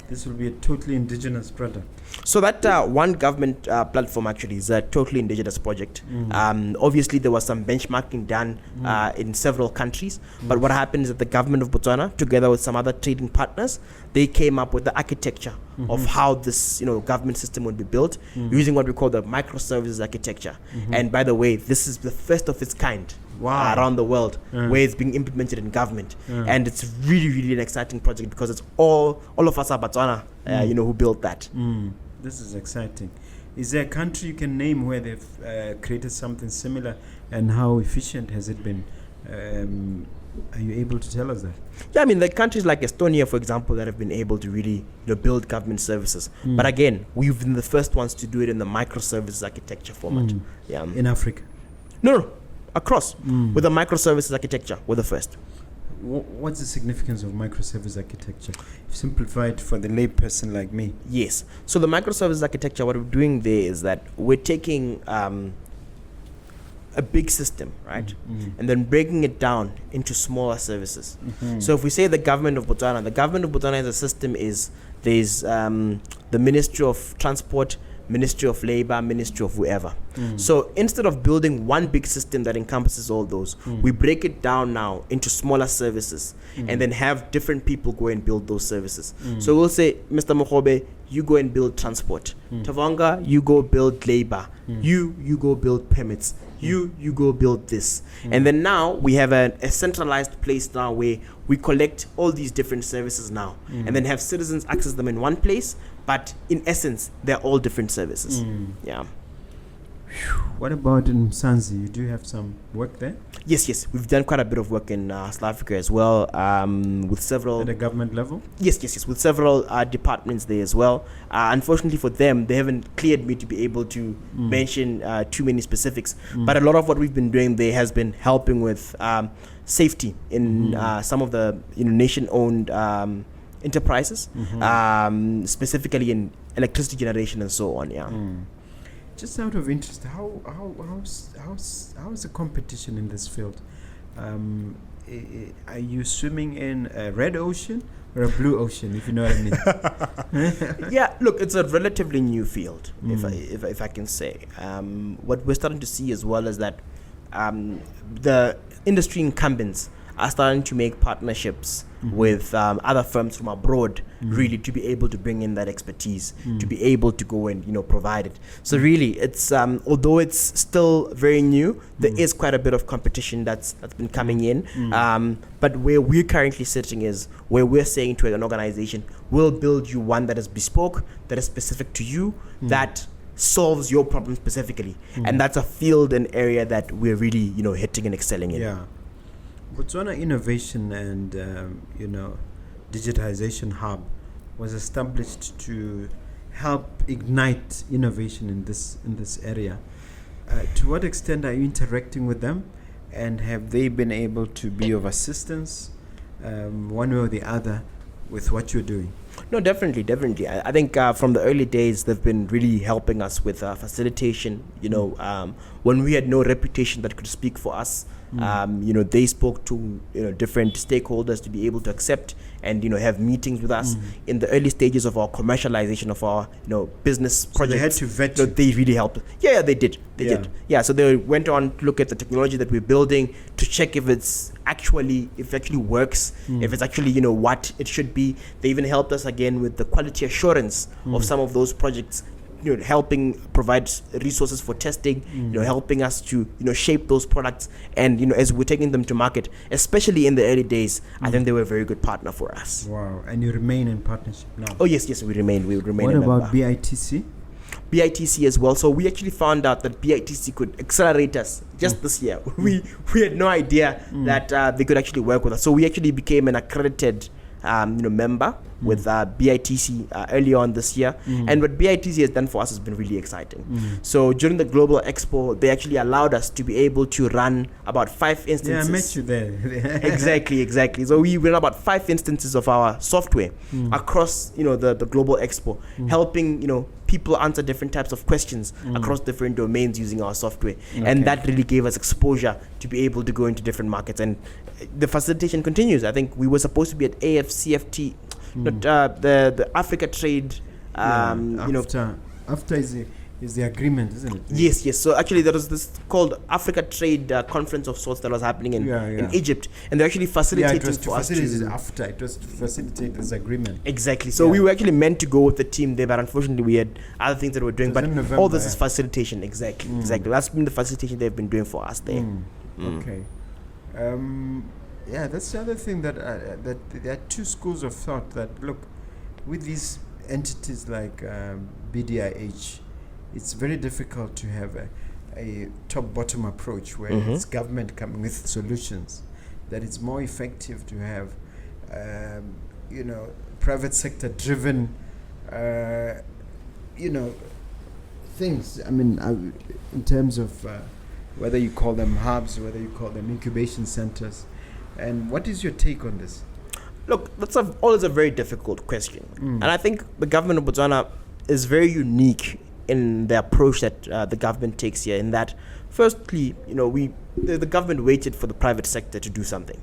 this will be a totally indigenous product? So that One Government platform actually is a totally indigenous project. Obviously, there was some benchmarking done in several countries. But what happened is that the government of Botswana, together with some other trading partners, they came up with the architecture of how this government system would be built using what we call the microservices architecture. And by the way, this is the first of its kind. Around the world where it's being implemented in government, and it's really, really an exciting project because it's all of us are Botswana, who built that. This is exciting. Is there a country you can name where they've created something similar, and how efficient has it been? Are you able to tell us that? Yeah, I mean, like countries like Estonia, for example, that have been able to really build government services. But again, we've been the first ones to do it in the microservices architecture format. In Africa? No. Across with the microservices architecture, we're the first. what's the significance of microservice architecture? Simplified for the layperson like me. Yes. So the microservice architecture, what we're doing there is that we're taking a big system, right? And then breaking it down into smaller services. So if we say the government of Botswana as a system is there's the Ministry of Transport, Ministry of Labor, Ministry of whoever. So instead of building one big system that encompasses all those, we break it down now into smaller services and then have different people go and build those services. So we'll say, Mr. Mogobe, you go and build transport. Tavonga, you go build labor. You go build permits. You go build this. And then now we have a centralized place now where we collect all these different services now and then have citizens access them in one place, but in essence they're all different services. Yeah. What about in Msanzi? You do have some work there? Yes, we've done quite a bit of work in South Africa as well, with several... At the government level? Yes, with several departments there as well. Unfortunately for them, they haven't cleared me to be able to mention too many specifics, but a lot of what we've been doing there has been helping with safety in some of the nation-owned enterprises, specifically in electricity generation and so on. Yeah. Just out of interest, how's the competition in this field? Are you swimming in a red ocean or a blue ocean, if you know what I mean? Yeah, look, it's a relatively new field, if I can say. What we're starting to see as well is that the industry incumbents are starting to make partnerships with other firms from abroad, really, to be able to bring in that expertise, to be able to go and provide it. So really, it's although it's still very new, there is quite a bit of competition that's been coming in. But where we're currently sitting is where we're saying to an organization, we'll build you one that is bespoke, that is specific to you, that solves your problem specifically, and that's a field and area that we're really hitting and excelling in. Yeah. Botswana Innovation and Digitization Hub was established to help ignite innovation in this area. To what extent are you interacting with them, and have they been able to be of assistance, one way or the other, with what you're doing? No, definitely. I think from the early days, they've been really helping us with facilitation. When we had no reputation that could speak for us, they spoke to different stakeholders to be able to accept and have meetings with us in the early stages of our commercialization of our business projects. They had to vet you. They really helped. Yeah, they did. They did. Yeah, so they went on to look at the technology that we're building to check if it actually works, if it's actually what it should be. They even helped us again with the quality assurance of some of those projects, helping provide resources for testing, helping us to shape those products, and as we're taking them to market, especially in the early days, I think they were a very good partner for us. Wow. And you remain in partnership now? Oh yes, we remain. We would remain. What a about member. BITC? BITC as well. So we actually found out that BITC could accelerate us just this year. We had no idea that they could actually work with us. So we actually became an accredited member with BITC early on this year, and what BITC has done for us has been really exciting. So during the Global Expo, they actually allowed us to be able to run about 5 instances. Yeah, I met you there. Exactly. So we ran about 5 instances of our software across the Global Expo, helping people answer different types of questions across different domains using our software, and that really gave us exposure to be able to go into different markets. And the facilitation continues. I think we were supposed to be at AFCFT, not the Africa Trade. After is the agreement, isn't it? Yes. So actually, there was this called Africa Trade Conference of sorts that was happening in Egypt, and they're actually facilitating for us. It was to facilitate this agreement. Exactly. So we were actually meant to go with the team there, but unfortunately, we had other things that we were doing. But November, all this is facilitation. Exactly. That's been the facilitation they've been doing for us there. Okay. That's the other thing that there are two schools of thought that look with these entities like BDIH. It's very difficult to have a top-bottom approach where it's government coming with solutions. That it's more effective to have, private sector-driven, things. I mean, in terms of whether you call them hubs, whether you call them incubation centers, And what is your take on this? Look, that's always a very difficult question. And I think the government of Botswana is very unique in the approach that the government takes here, in that, firstly, the government waited for the private sector to do something.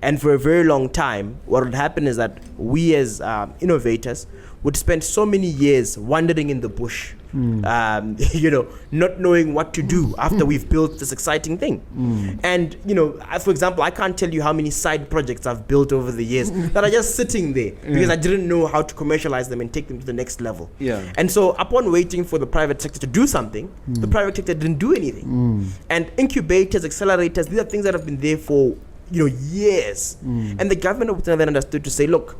And for a very long time, what would happen is that we as innovators would spend so many years wandering in the bush, not knowing what to do after we've built this exciting thing. And, for example, I can't tell you how many side projects I've built over the years that are just sitting there because I didn't know how to commercialize them and take them to the next level. And so upon waiting for the private sector to do something, the private sector didn't do anything. And incubators, accelerators, these are things that have been there for, years. And the government of Botswana then understood to say, look,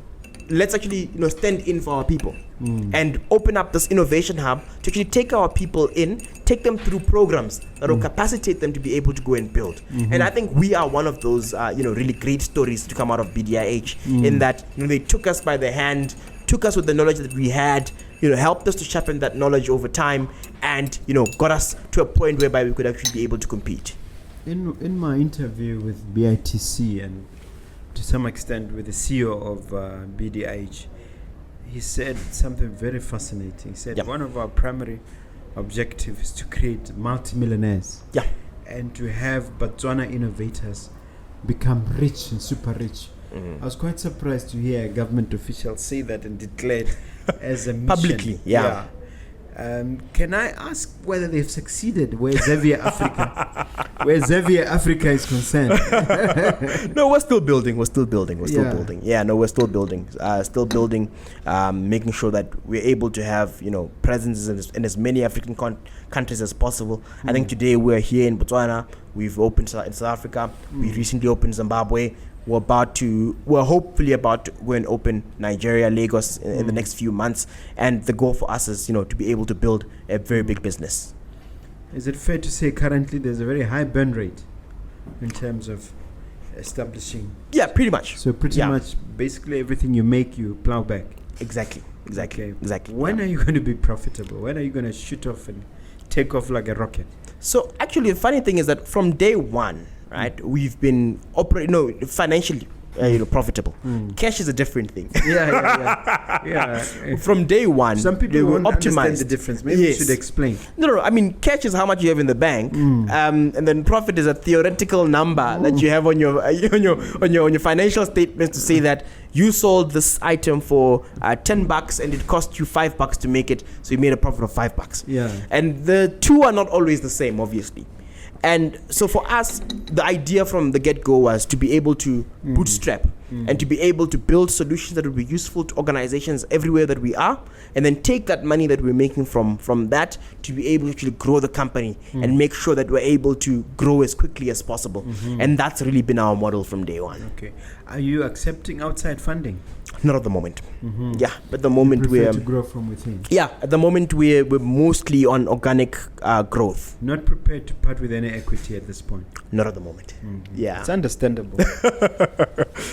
let's actually stand in for our people and open up this innovation hub to actually take our people in, take them through programs that will capacitate them to be able to go and build. And I think we are one of those really great stories to come out of BDIH, in that they took us by the hand, took us with the knowledge that we had, helped us to sharpen that knowledge over time, and got us to a point whereby we could actually be able to compete. In my interview with BITC and to some extent with the CEO of BDIH, he said something very fascinating. He said one of our primary objectives is to create multimillionaires and to have Botswana innovators become rich and super rich. I was quite surprised to hear a government official say that and declared as a mission. Publicly, Can I ask whether they've succeeded where Zavier Africa is concerned? No, we're still building. Yeah, no, we're still building. Making sure that we're able to have presence in as many African countries as possible. I think today we're here in Botswana. We've opened in South Africa. We recently opened Zimbabwe. We're hopefully about to go and open Nigeria, Lagos in the next few months. And the goal for us is, to be able to build a very big business. Is it fair to say currently there's a very high burn rate in terms of establishing? Yeah, pretty much. So pretty much basically everything you make, you plow back. Exactly. When are you going to be profitable? When are you going to shoot off and take off like a rocket? So actually the funny thing is that from day one, right, we've been financially profitable. Cash is a different thing. Yeah. From day one, some people won't understand the difference. Maybe you should explain. No. I mean, cash is how much you have in the bank, and then profit is a theoretical number that you have on your financial statements to say that you sold this item for $10 and it cost you $5 to make it, so you made a profit of $5. Yeah. And the two are not always the same, obviously. And so for us, the idea from the get-go was to be able to bootstrap and to be able to build solutions that would be useful to organizations everywhere that we are, and then take that money that we're making from that to be able to actually grow the company and make sure that we're able to grow as quickly as possible. And that's really been our model from day one. Okay. Are you accepting outside funding? Not at the moment. Yeah, at the moment we're to grow from within. Yeah, at the moment we're mostly on organic growth. Not prepared to part with any equity at this point. Not at the moment. Yeah, it's understandable.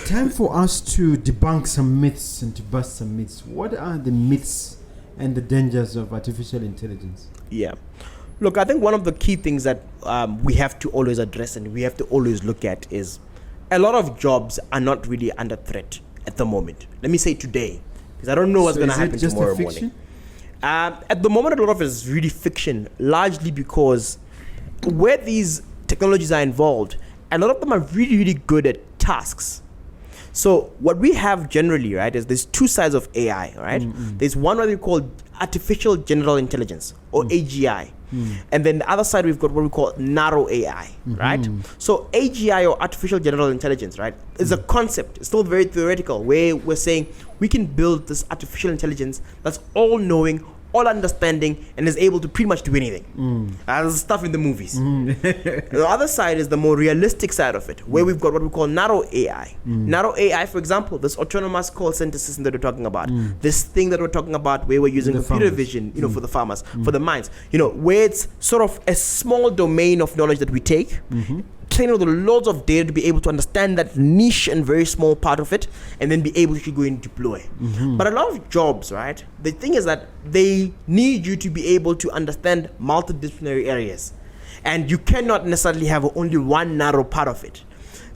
Time for us to debunk some myths and to bust some myths. What are the myths and the dangers of artificial intelligence? Yeah. Look, I think one of the key things that we have to always address and we have to always look at is a lot of jobs are not really under threat at the moment. Let me say today, because I don't know what's going to happen tomorrow morning. At the moment, a lot of it is really fiction, largely because where these technologies are involved, a lot of them are really, really good at tasks. So what we have generally, right, is there's two sides of AI, right? There's one what we call artificial general intelligence, or AGI. And then the other side, we've got what we call narrow AI, right? So AGI, or artificial general intelligence, right, is a concept. It's still very theoretical, where we're saying we can build this artificial intelligence that's all-knowing, all understanding, and is able to pretty much do anything. There's stuff in the movies. The other side is the more realistic side of it, where we've got what we call narrow AI. Narrow AI, for example, this autonomous call center system that we're talking about, this thing that we're talking about where we're using computer vision, for the farmers, for the mines, where it's sort of a small domain of knowledge that we take, train with loads of data to be able to understand that niche and very small part of it, and then be able to go and deploy. But a lot of jobs, right, the thing is that they need you to be able to understand multidisciplinary areas, and you cannot necessarily have only one narrow part of it.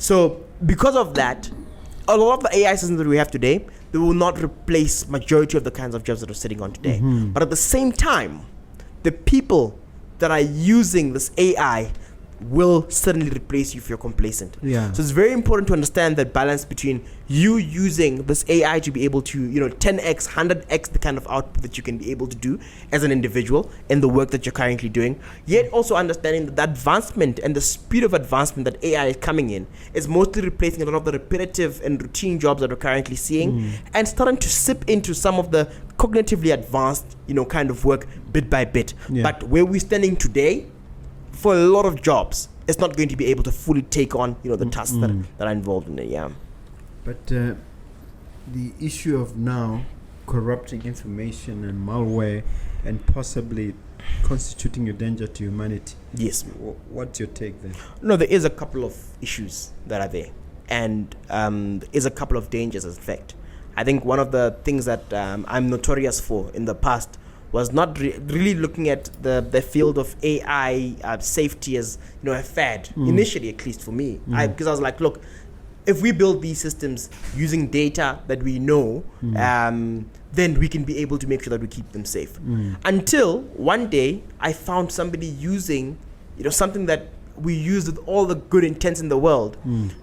So because of that, a lot of the AI systems that we have today, they will not replace majority of the kinds of jobs that we're sitting on today. But at the same time, the people that are using this AI will certainly replace you if you're complacent. Yeah. So it's very important to understand that balance between you using this AI to be able to, 10x, 100x the kind of output that you can be able to do as an individual in the work that you're currently doing, yet also understanding that the advancement and the speed of advancement that AI is coming in is mostly replacing a lot of the repetitive and routine jobs that we're currently seeing and starting to sip into some of the cognitively advanced, kind of work bit by bit. Yeah. But where we're standing today, for a lot of jobs, it's not going to be able to fully take on, the tasks that are involved in it. Yeah. But the issue of now corrupting information and malware and possibly constituting a danger to humanity. Yes. What's your take there? No, there is a couple of issues that are there, and there is a couple of dangers, in fact. I think one of the things that I'm notorious for in the past was not really looking at the field of AI safety as a fad, initially, at least for me. Because I was like, look, if we build these systems using data that we know, then we can be able to make sure that we keep them safe. Until one day I found somebody using something that we use with all the good intents in the world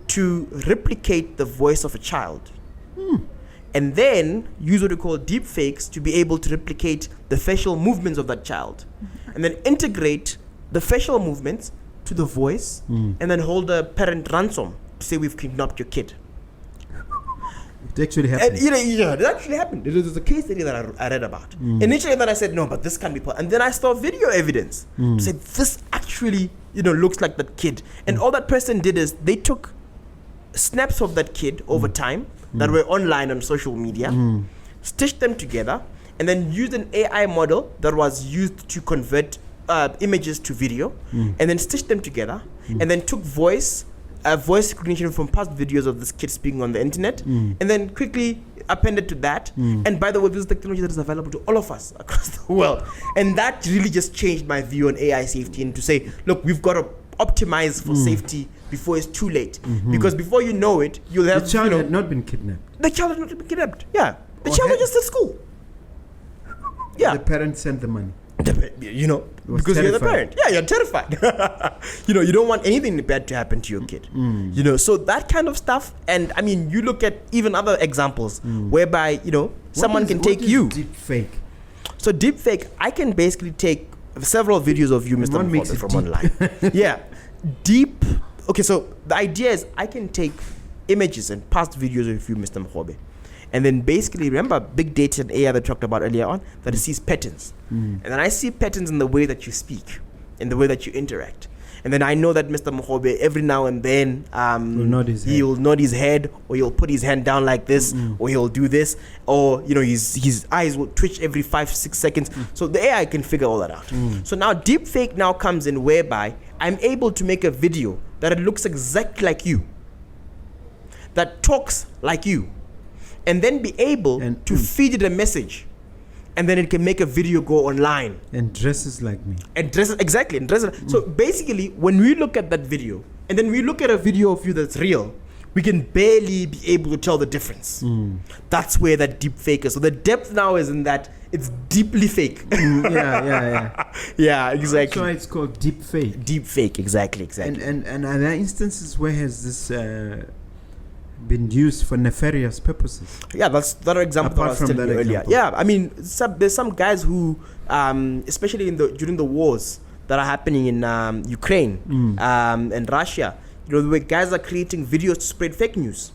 to replicate the voice of a child. And then use what we call deep fakes to be able to replicate the facial movements of that child. And then integrate the facial movements to the voice and then hold the parent ransom to say we've kidnapped your kid. It actually happened. And, it actually happened. It was a case study that I read about. Initially then I said, no, but this can't be and then I saw video evidence to say this actually, looks like that kid. And all that person did is they took snaps of that kid over time that were online on social media, stitched them together, and then used an AI model that was used to convert images to video, and then stitched them together, and then took voice recognition from past videos of this kid speaking on the internet, and then quickly appended to that. And by the way, this is technology that is available to all of us across the world. And that really just changed my view on AI safety and to say, look, we've got to optimize for safety before it's too late. Because before you know it, you'll have... The child had not been kidnapped. The child had not been kidnapped, yeah. The child was just at school. Yeah. The parents sent the money. Because you're the parent. Yeah, you're terrified. You don't want anything bad to happen to your kid. So that kind of stuff. And I mean, you look at even other examples whereby, someone can take you. Deep fake? So deep fake, I can basically take several videos of you, Mr. Mogobe, from online. Yeah. Deep. Okay, so the idea is I can take images and past videos of you, Mr. Mogobe, and then basically, remember big data and AI that we talked about earlier on, that it sees patterns. And then I see patterns in the way that you speak, in the way that you interact. And then I know that Mr. Mogobe, every now and then, he'll nod his head, or he'll put his hand down like this, or he'll do this, or his eyes will twitch every 5-6 seconds. So the AI can figure all that out. So now deepfake now comes in whereby I'm able to make a video that it looks exactly like you, that talks like you, and then be able to feed it a message. And then it can make a video go online. And dresses like me. And dresses, exactly. And dresses. So basically, when we look at that video, and then we look at a video of you that's real, we can barely be able to tell the difference. That's where that deep fake is. So the depth now is in that it's deeply fake. Yeah, exactly. So it's called deep fake. Deep fake, exactly. And are there instances where has this been used for nefarious purposes? Yeah, that's that example that I was telling you earlier. Yeah, I mean, there's some guys who, especially during the wars that are happening in Ukraine and Russia, the way guys are creating videos to spread fake news.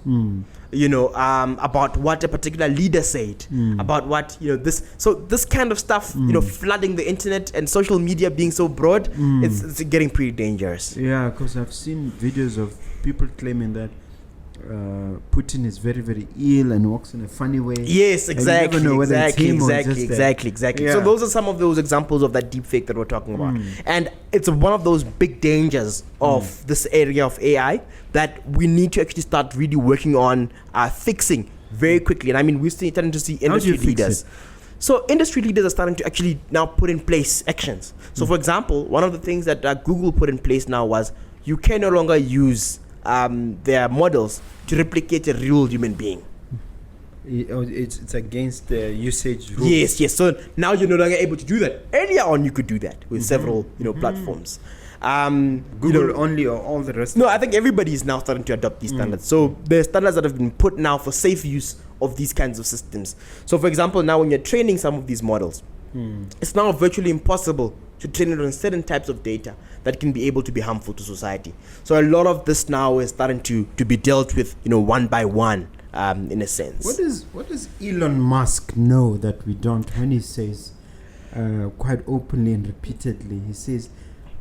About what a particular leader said, about what this. So this kind of stuff, flooding the internet and social media being so broad, it's getting pretty dangerous. Yeah, because I've seen videos of people claiming that Putin is very, very ill and walks in a funny way. Yes, exactly. Exactly. Yeah. So those are some of those examples of that deep fake that we're talking about. And it's one of those big dangers of this area of AI that we need to actually start really working on fixing very quickly. And I mean, we're starting to see industry leaders. So industry leaders are starting to actually now put in place actions. So for example, one of the things that Google put in place now was you can no longer use their models to replicate a real human being. It's against the usage rules. Yes. So now you're no longer able to do that. Earlier on, you could do that with several, platforms. Google only or all the rest? No, I think everybody is now starting to adopt these standards. So the standards that have been put now for safe use of these kinds of systems. So for example, now when you're training some of these models, it's now virtually impossible to train it on certain types of data that can be able to be harmful to society. So a lot of this now is starting to be dealt with, one by one. In a sense. What does Elon Musk know that we don't, when he says quite openly and repeatedly, he says,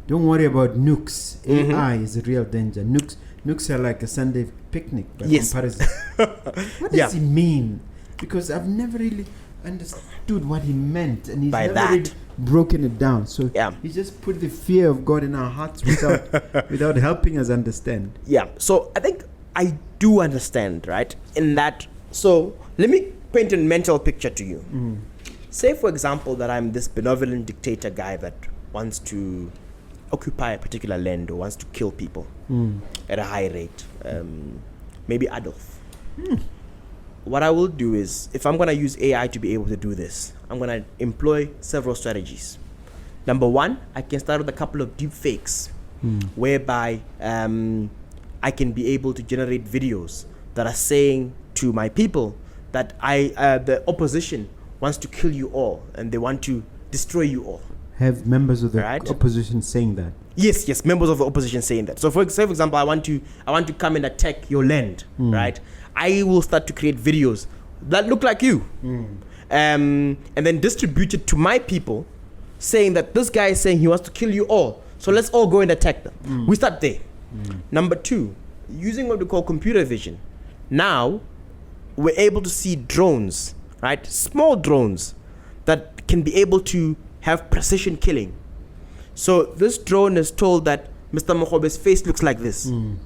don't worry about nukes. AI is a real danger. Nukes are like a Sunday picnic by comparison. What does he mean? Because I've never really understood what he meant, and he's by never that. really broken it down. So he just put the fear of God in our hearts without helping us understand. Yeah. So I think I do understand, right? In that, so let me paint a mental picture to you. Say, for example, that I'm this benevolent dictator guy that wants to occupy a particular land or wants to kill people at a high rate. Maybe Adolf. What I will do is, if I'm going to use AI to be able to do this, I'm going to employ several strategies. Number one, I can start with a couple of deep fakes, whereby I can be able to generate videos that are saying to my people that the opposition wants to kill you all and they want to destroy you all. Have members of the opposition saying that? Yes, members of the opposition saying that. So for example, I want to come and attack your land, right? I will start to create videos that look like you, and then distribute it to my people, saying that this guy is saying he wants to kill you all. So let's all go and attack them. We start there. Number two, using what we call computer vision. Now, we're able to see drones, right? Small drones that can be able to have precision killing. So this drone is told that Mr. Mogobe's face looks like this. You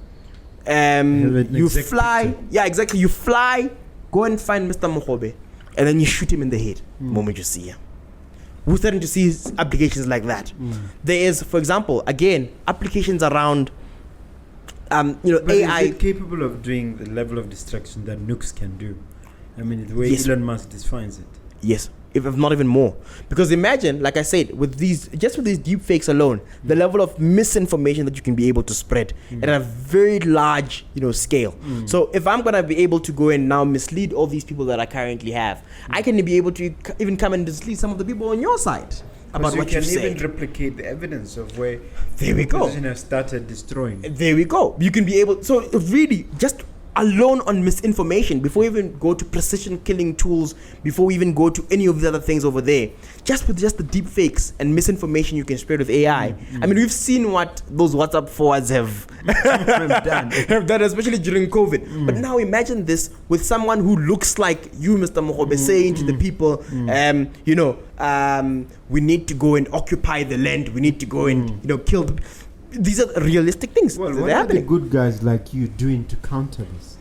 fly, exactly. You fly, go and find Mr. Mogobe, and then you shoot him in the head the moment you see him. We're starting to see applications like that. There is, for example, again, applications around but AI. is it capable of doing the level of destruction that nukes can do? I mean, the way Elon Musk defines it. Yes, if not even more. Because imagine, like I said, with these deep fakes alone, the level of misinformation that you can be able to spread at a very large, scale. So if I'm gonna be able to go and now mislead all these people that I currently have, I can be able to even come and mislead some of the people on your side about what you said. You can even replicate the evidence of where the opposition has started destroying. There we go. You can be able. So really, just alone on misinformation, before we even go to precision killing tools, before we even go to any of the other things over there, just with just the deep fakes and misinformation you can spread with AI. I mean, we've seen what those WhatsApp forwards have done, especially during COVID. But now imagine this with someone who looks like you, Mr. Mogobe, saying to the people, we need to go and occupy the land. We need to go and kill them. These are realistic things. Well, what are the good guys like you doing to counter this?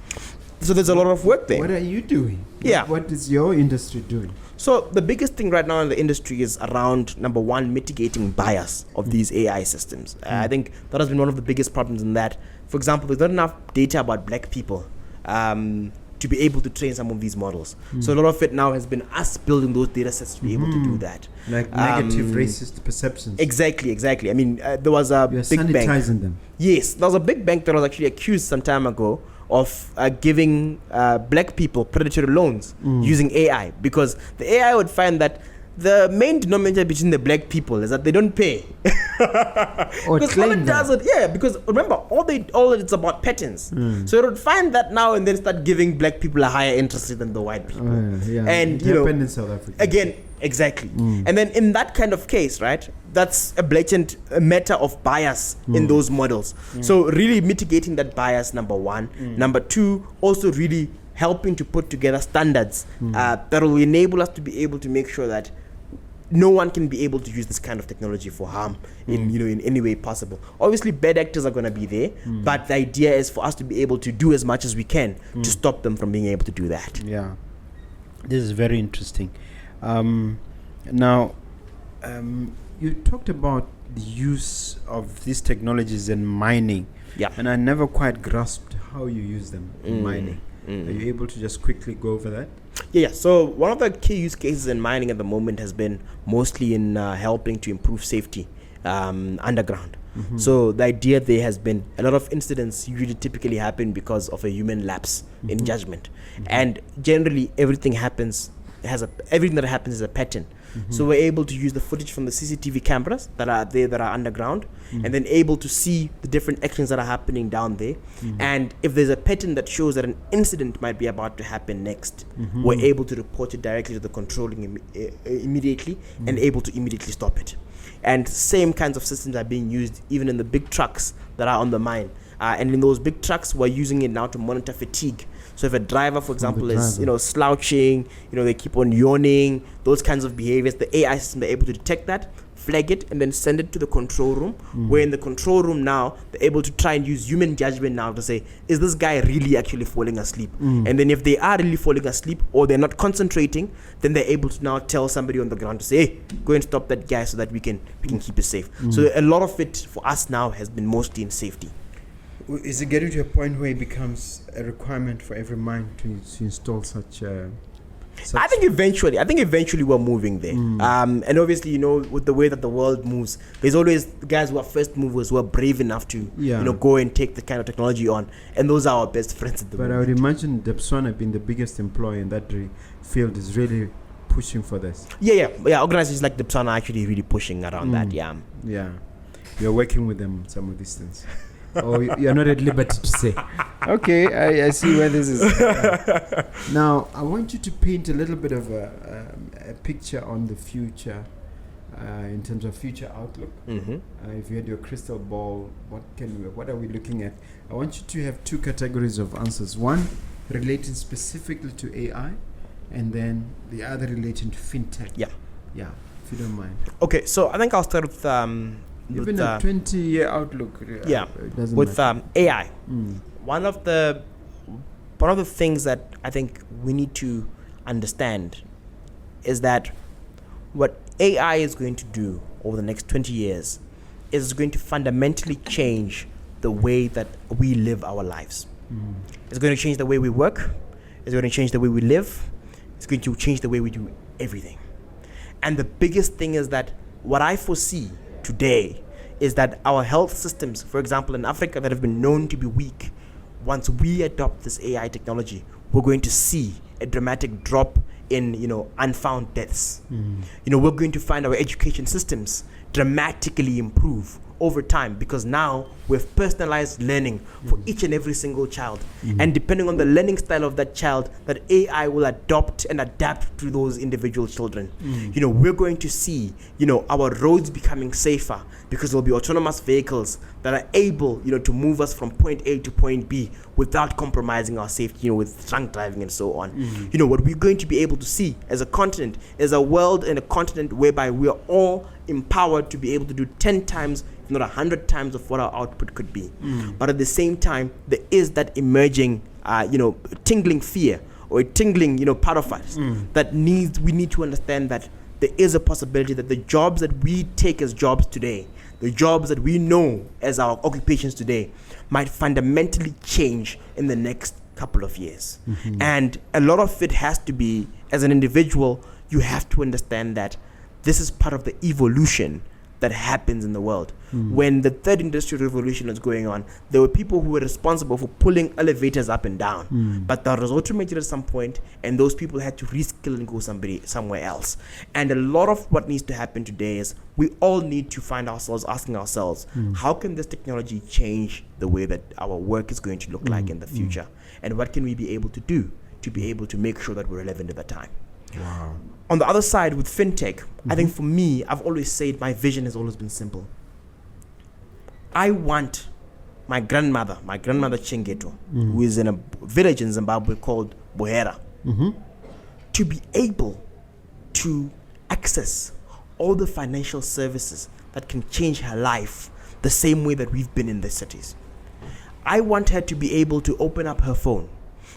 So there's a lot of work there. What are you doing? Yeah. What is your industry doing? So the biggest thing right now in the industry is around, number one, mitigating bias of these AI systems. I think that has been one of the biggest problems in that. For example, there's not enough data about black people to be able to train some of these models. So a lot of it now has been us building those data sets to be able to do that. Like negative racist perceptions. Exactly. I mean, there was a You're big bank. sanitizing them. Yes, there was a big bank that was actually accused some time ago of giving black people predatory loans using AI, because the AI would find that the main denominator between the black people is that they don't pay. Or because all it does it, because remember, all it's about patterns. So it would find that now and then start giving black people a higher interest rate than the white people. And it happened in South Africa. Again, exactly. And then in that kind of case, right, that's a blatant matter of bias in those models. So really mitigating that bias, number one. Number two, also really helping to put together standards that will enable us to be able to make sure that no one can be able to use this kind of technology for harm in any way possible. Obviously, bad actors are going to be there, but the idea is for us to be able to do as much as we can to stop them from being able to do that. Yeah, this is very interesting. Now, you talked about the use of these technologies in mining. Yeah. And I never quite grasped how you use them in mining. Are you able to just quickly go over that? Yeah. So one of the key use cases in mining at the moment has been mostly in helping to improve safety underground. So the idea there has been a lot of incidents usually typically happen because of a human lapse in judgment, and generally everything that happens is a pattern. So we're able to use the footage from the CCTV cameras that are there, that are underground, and then able to see the different actions that are happening down there. And if there's a pattern that shows that an incident might be about to happen next, we're able to report it directly to the control room immediately and able to immediately stop it. And same kinds of systems are being used even in the big trucks that are on the mine. And in those big trucks, we're using it now to monitor fatigue. So if a driver, for example, is slouching, they keep on yawning, those kinds of behaviors, the AI system are able to detect that, flag it, and then send it to the control room. Where in the control room now, they're able to try and use human judgment now to say, is this guy really actually falling asleep? And then if they are really falling asleep or they're not concentrating, then they're able to now tell somebody on the ground to say, hey, go and stop that guy so that we can keep it safe. So a lot of it for us now has been mostly in safety. Is it getting to a point where it becomes a requirement for every mine to install such? I think eventually we're moving there. And obviously, with the way that the world moves, there's always the guys who are first movers who are brave enough to, go and take the kind of technology on. And those are our best friends at the moment. But I would imagine Botswana being the biggest employer in that field is really pushing for this. Yeah. Organizations like Botswana are actually really pushing around that. Yeah. You're working with them on some of these things. Oh, you're not at liberty to say. Okay, I see where this is. Now, I want you to paint a little bit of a picture on the future, in terms of future outlook. If you had your crystal ball, what are we looking at? I want you to have two categories of answers. One relating specifically to AI, and then the other relating to fintech. Yeah, if you don't mind. Okay, so I think I'll start with even a 20-year outlook. With AI. One of the things that I think we need to understand is that what AI is going to do over the next 20 years is going to fundamentally change the way that we live our lives. It's going to change the way we work. It's going to change the way we live. It's going to change the way we do everything. And the biggest thing is that what I foresee today is that our health systems, for example, in Africa that have been known to be weak, once we adopt this AI technology, we're going to see a dramatic drop in, unfound deaths. We're going to find our education systems dramatically improve over time because now we've personalized learning for each and every single child. And depending on the learning style of that child, that AI will adopt and adapt to those individual children. We're going to see, our roads becoming safer because there'll be autonomous vehicles that are able, to move us from point A to point B without compromising our safety, with drunk driving and so on. What we're going to be able to see as a continent is a world and a continent whereby we are all empowered to be able to do 10 times, if not 100 times of what our output could be. But at the same time, there is that emerging, tingling fear or a tingling, part of us that we need to understand that there is a possibility that the jobs that we take as jobs today, the jobs that we know as our occupations today, might fundamentally change in the next couple of years. And a lot of it has to be, as an individual, you have to understand that this is part of the evolution that happens in the world. When the third industrial revolution was going on, there were people who were responsible for pulling elevators up and down. But that was automated at some point, and those people had to reskill and go somewhere else. And a lot of what needs to happen today is we all need to find ourselves asking ourselves, how can this technology change the way that our work is going to look like in the future? And what can we be able to do to be able to make sure that we're relevant at the time? Wow. On the other side, with fintech, I think for me, I've always said my vision has always been simple. I want my grandmother Chingeto, who is in a village in Zimbabwe called Bohera, to be able to access all the financial services that can change her life the same way that we've been in the cities. I want her to be able to open up her phone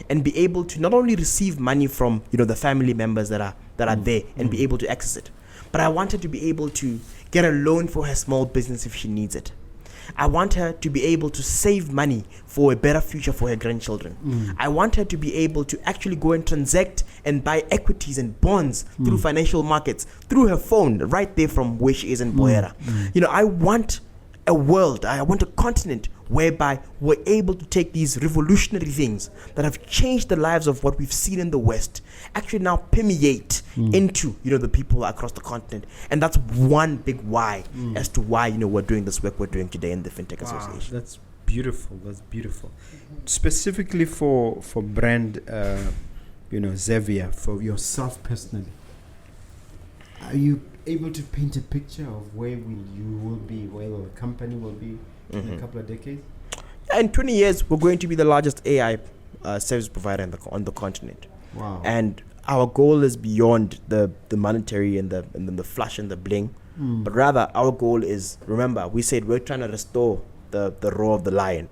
and be able to not only receive money from the family members that are there and be able to access it, but I want her to be able to get a loan for her small business if she needs it. I want her to be able to save money for a better future for her grandchildren. I want her to be able to actually go and transact and buy equities and bonds through financial markets, through her phone, right there from where she is in Boera. I want a world, I want a continent whereby we're able to take these revolutionary things that have changed the lives of what we've seen in the West, actually now permeate into, the people across the continent. And that's one big why as to why, we're doing this work we're doing today in the Fintech Association. That's beautiful. That's beautiful. Specifically for brand, Zavier, for yourself personally, are you able to paint a picture of where you will be, where the company will be in a couple of decades? In 20 years, we're going to be the largest AI service provider on the continent. Wow. And our goal is beyond the monetary and the flash and the bling, but rather our goal is, remember, we said we're trying to restore the roar of the lion,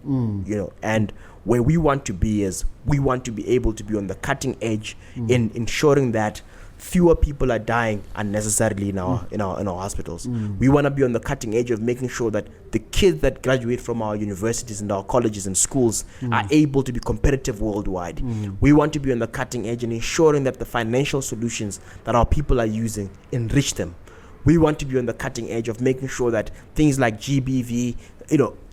and where we want to be is we want to be able to be on the cutting edge in ensuring that fewer people are dying unnecessarily in our hospitals. We want to be on the cutting edge of making sure that the kids that graduate from our universities and our colleges and schools are able to be competitive worldwide. We want to be on the cutting edge in ensuring that the financial solutions that our people are using enrich them. We want to be on the cutting edge of making sure that things like GBV,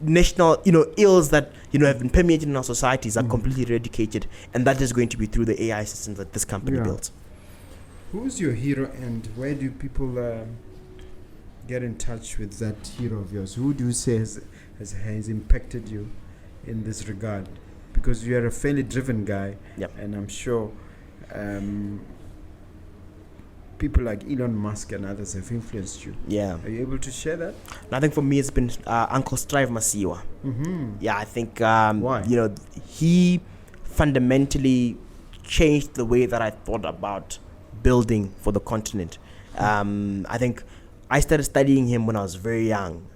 national, ills that, have been permeated in our societies are completely eradicated. And that is going to be through the AI systems that this company builds. Who's your hero, and where do people get in touch with that hero of yours? Who do you say has impacted you in this regard? Because you are a fairly driven guy, and I'm sure people like Elon Musk and others have influenced you. Yeah. Are you able to share that? I think for me it's been Uncle Strive Masiwa. Yeah, I think why? He fundamentally changed the way that I thought about building for the continent. I think I started studying him when I was very young,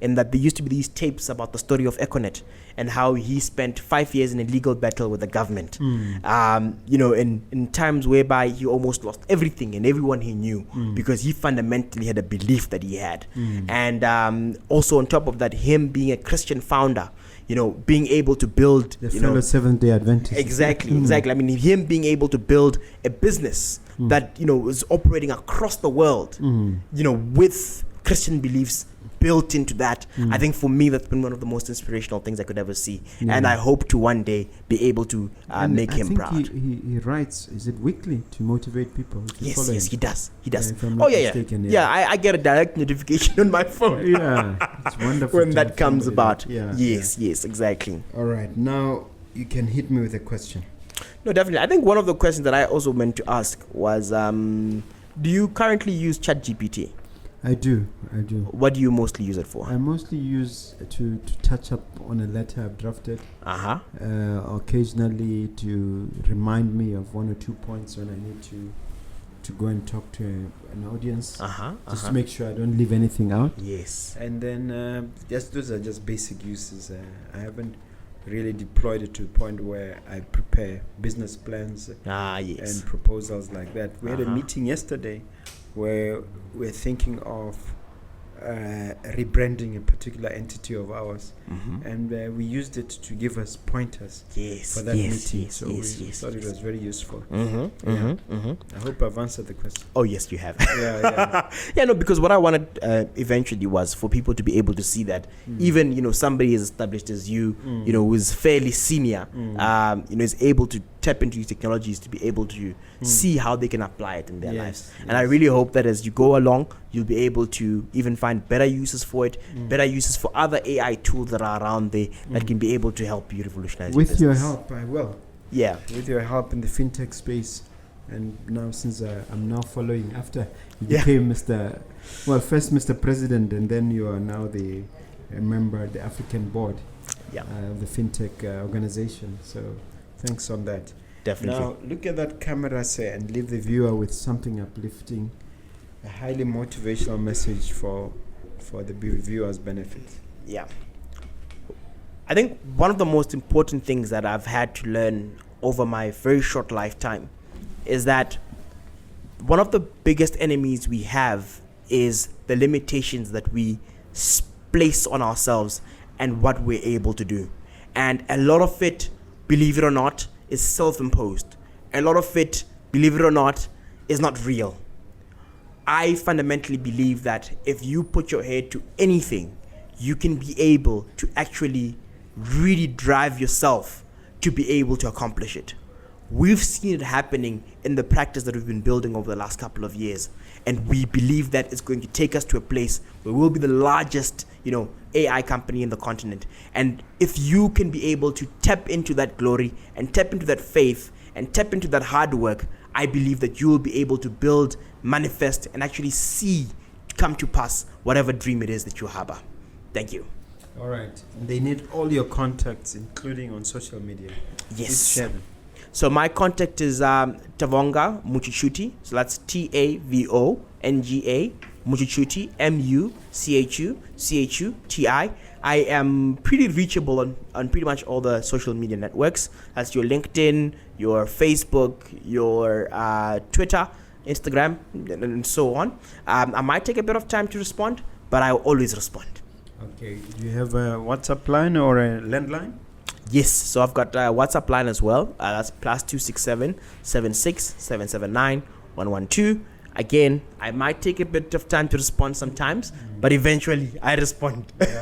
in that there used to be these tapes about the story of Econet and how he spent 5 years in a legal battle with the government, in times whereby he almost lost everything and everyone he knew because he fundamentally had a belief that he had. And also on top of that, him being a Christian founder, being able to build the fellow Seventh-day Adventist. Exactly. I mean, him being able to build a business that is operating across the world, with Christian beliefs built into that. I think for me that's been one of the most inspirational things I could ever see, and I hope to one day be able to make him proud. He writes, is it weekly, to motivate people to follow him? He does. I get a direct notification on my phone. It's wonderful when that comes about. Yes, exactly. All right, now you can hit me with a question. No, definitely. I think one of the questions that I also meant to ask was, do you currently use ChatGPT? I do. What do you mostly use it for? I mostly use to touch up on a letter I've drafted. Occasionally to remind me of one or 2 points when I need to go and talk to an audience. Just to make sure I don't leave anything out. Yes. And then those are just basic uses. I haven't really deployed it to the point where I prepare business plans and proposals like that. We had a meeting yesterday where we're thinking of rebranding a particular entity of ours, and we used it to give us pointers for that meeting. So we thought it was very useful. I hope I've answered the question. Oh yes, you have. Yeah. Because what I wanted eventually was for people to be able to see that even somebody as established as you, who is fairly senior, is able to tap into these technologies to be able to see how they can apply it in their lives. And I really hope that as you go along, you'll be able to even find better uses for it, better uses for other AI tools that are around there that can be able to help you revolutionize your business. With your help, I will. Yeah. With your help in the fintech space. And now since I'm now following after you became first Mr. President, and then you are now a member of the African board of the fintech organization. So thanks on that. Definitely. Now look at that camera, sir, and leave the viewer with something uplifting, a highly motivational message for the viewer's benefit. Yeah. I think one of the most important things that I've had to learn over my very short lifetime is that one of the biggest enemies we have is the limitations that we place on ourselves and what we're able to do. And a lot of it, believe it or not, is self-imposed. A lot of it, believe it or not, is not real. I fundamentally believe that if you put your head to anything, you can be able to actually really drive yourself to be able to accomplish it. We've seen it happening in the practice that we've been building over the last couple of years. And we believe that it's going to take us to a place where we'll be the largest, AI company in the continent. And if you can be able to tap into that glory and tap into that faith and tap into that hard work, I believe that you will be able to build, manifest, and actually see come to pass whatever dream it is that you harbor. Thank you. All right. They need all your contacts, including on social media. Yes. Please share them. So my contact is Tavonga Muchuchuti. So that's Tavonga Muchuchuti, Muchuchuti. I am pretty reachable on pretty much all the social media networks. That's your LinkedIn, your Facebook, your Twitter, Instagram, and so on. I might take a bit of time to respond, but I will always respond. Okay. Do you have a WhatsApp line or a landline? Yes, so I've got a WhatsApp line as well. That's +267 76 779 112. Again, I might take a bit of time to respond sometimes, but eventually I respond. Okay,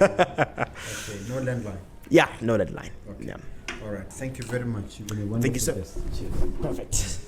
no landline. Yeah, no deadline. Okay. Yeah. All right. Thank you very much. You've been a wonderful Thank you, sir. guest. Cheers. Perfect.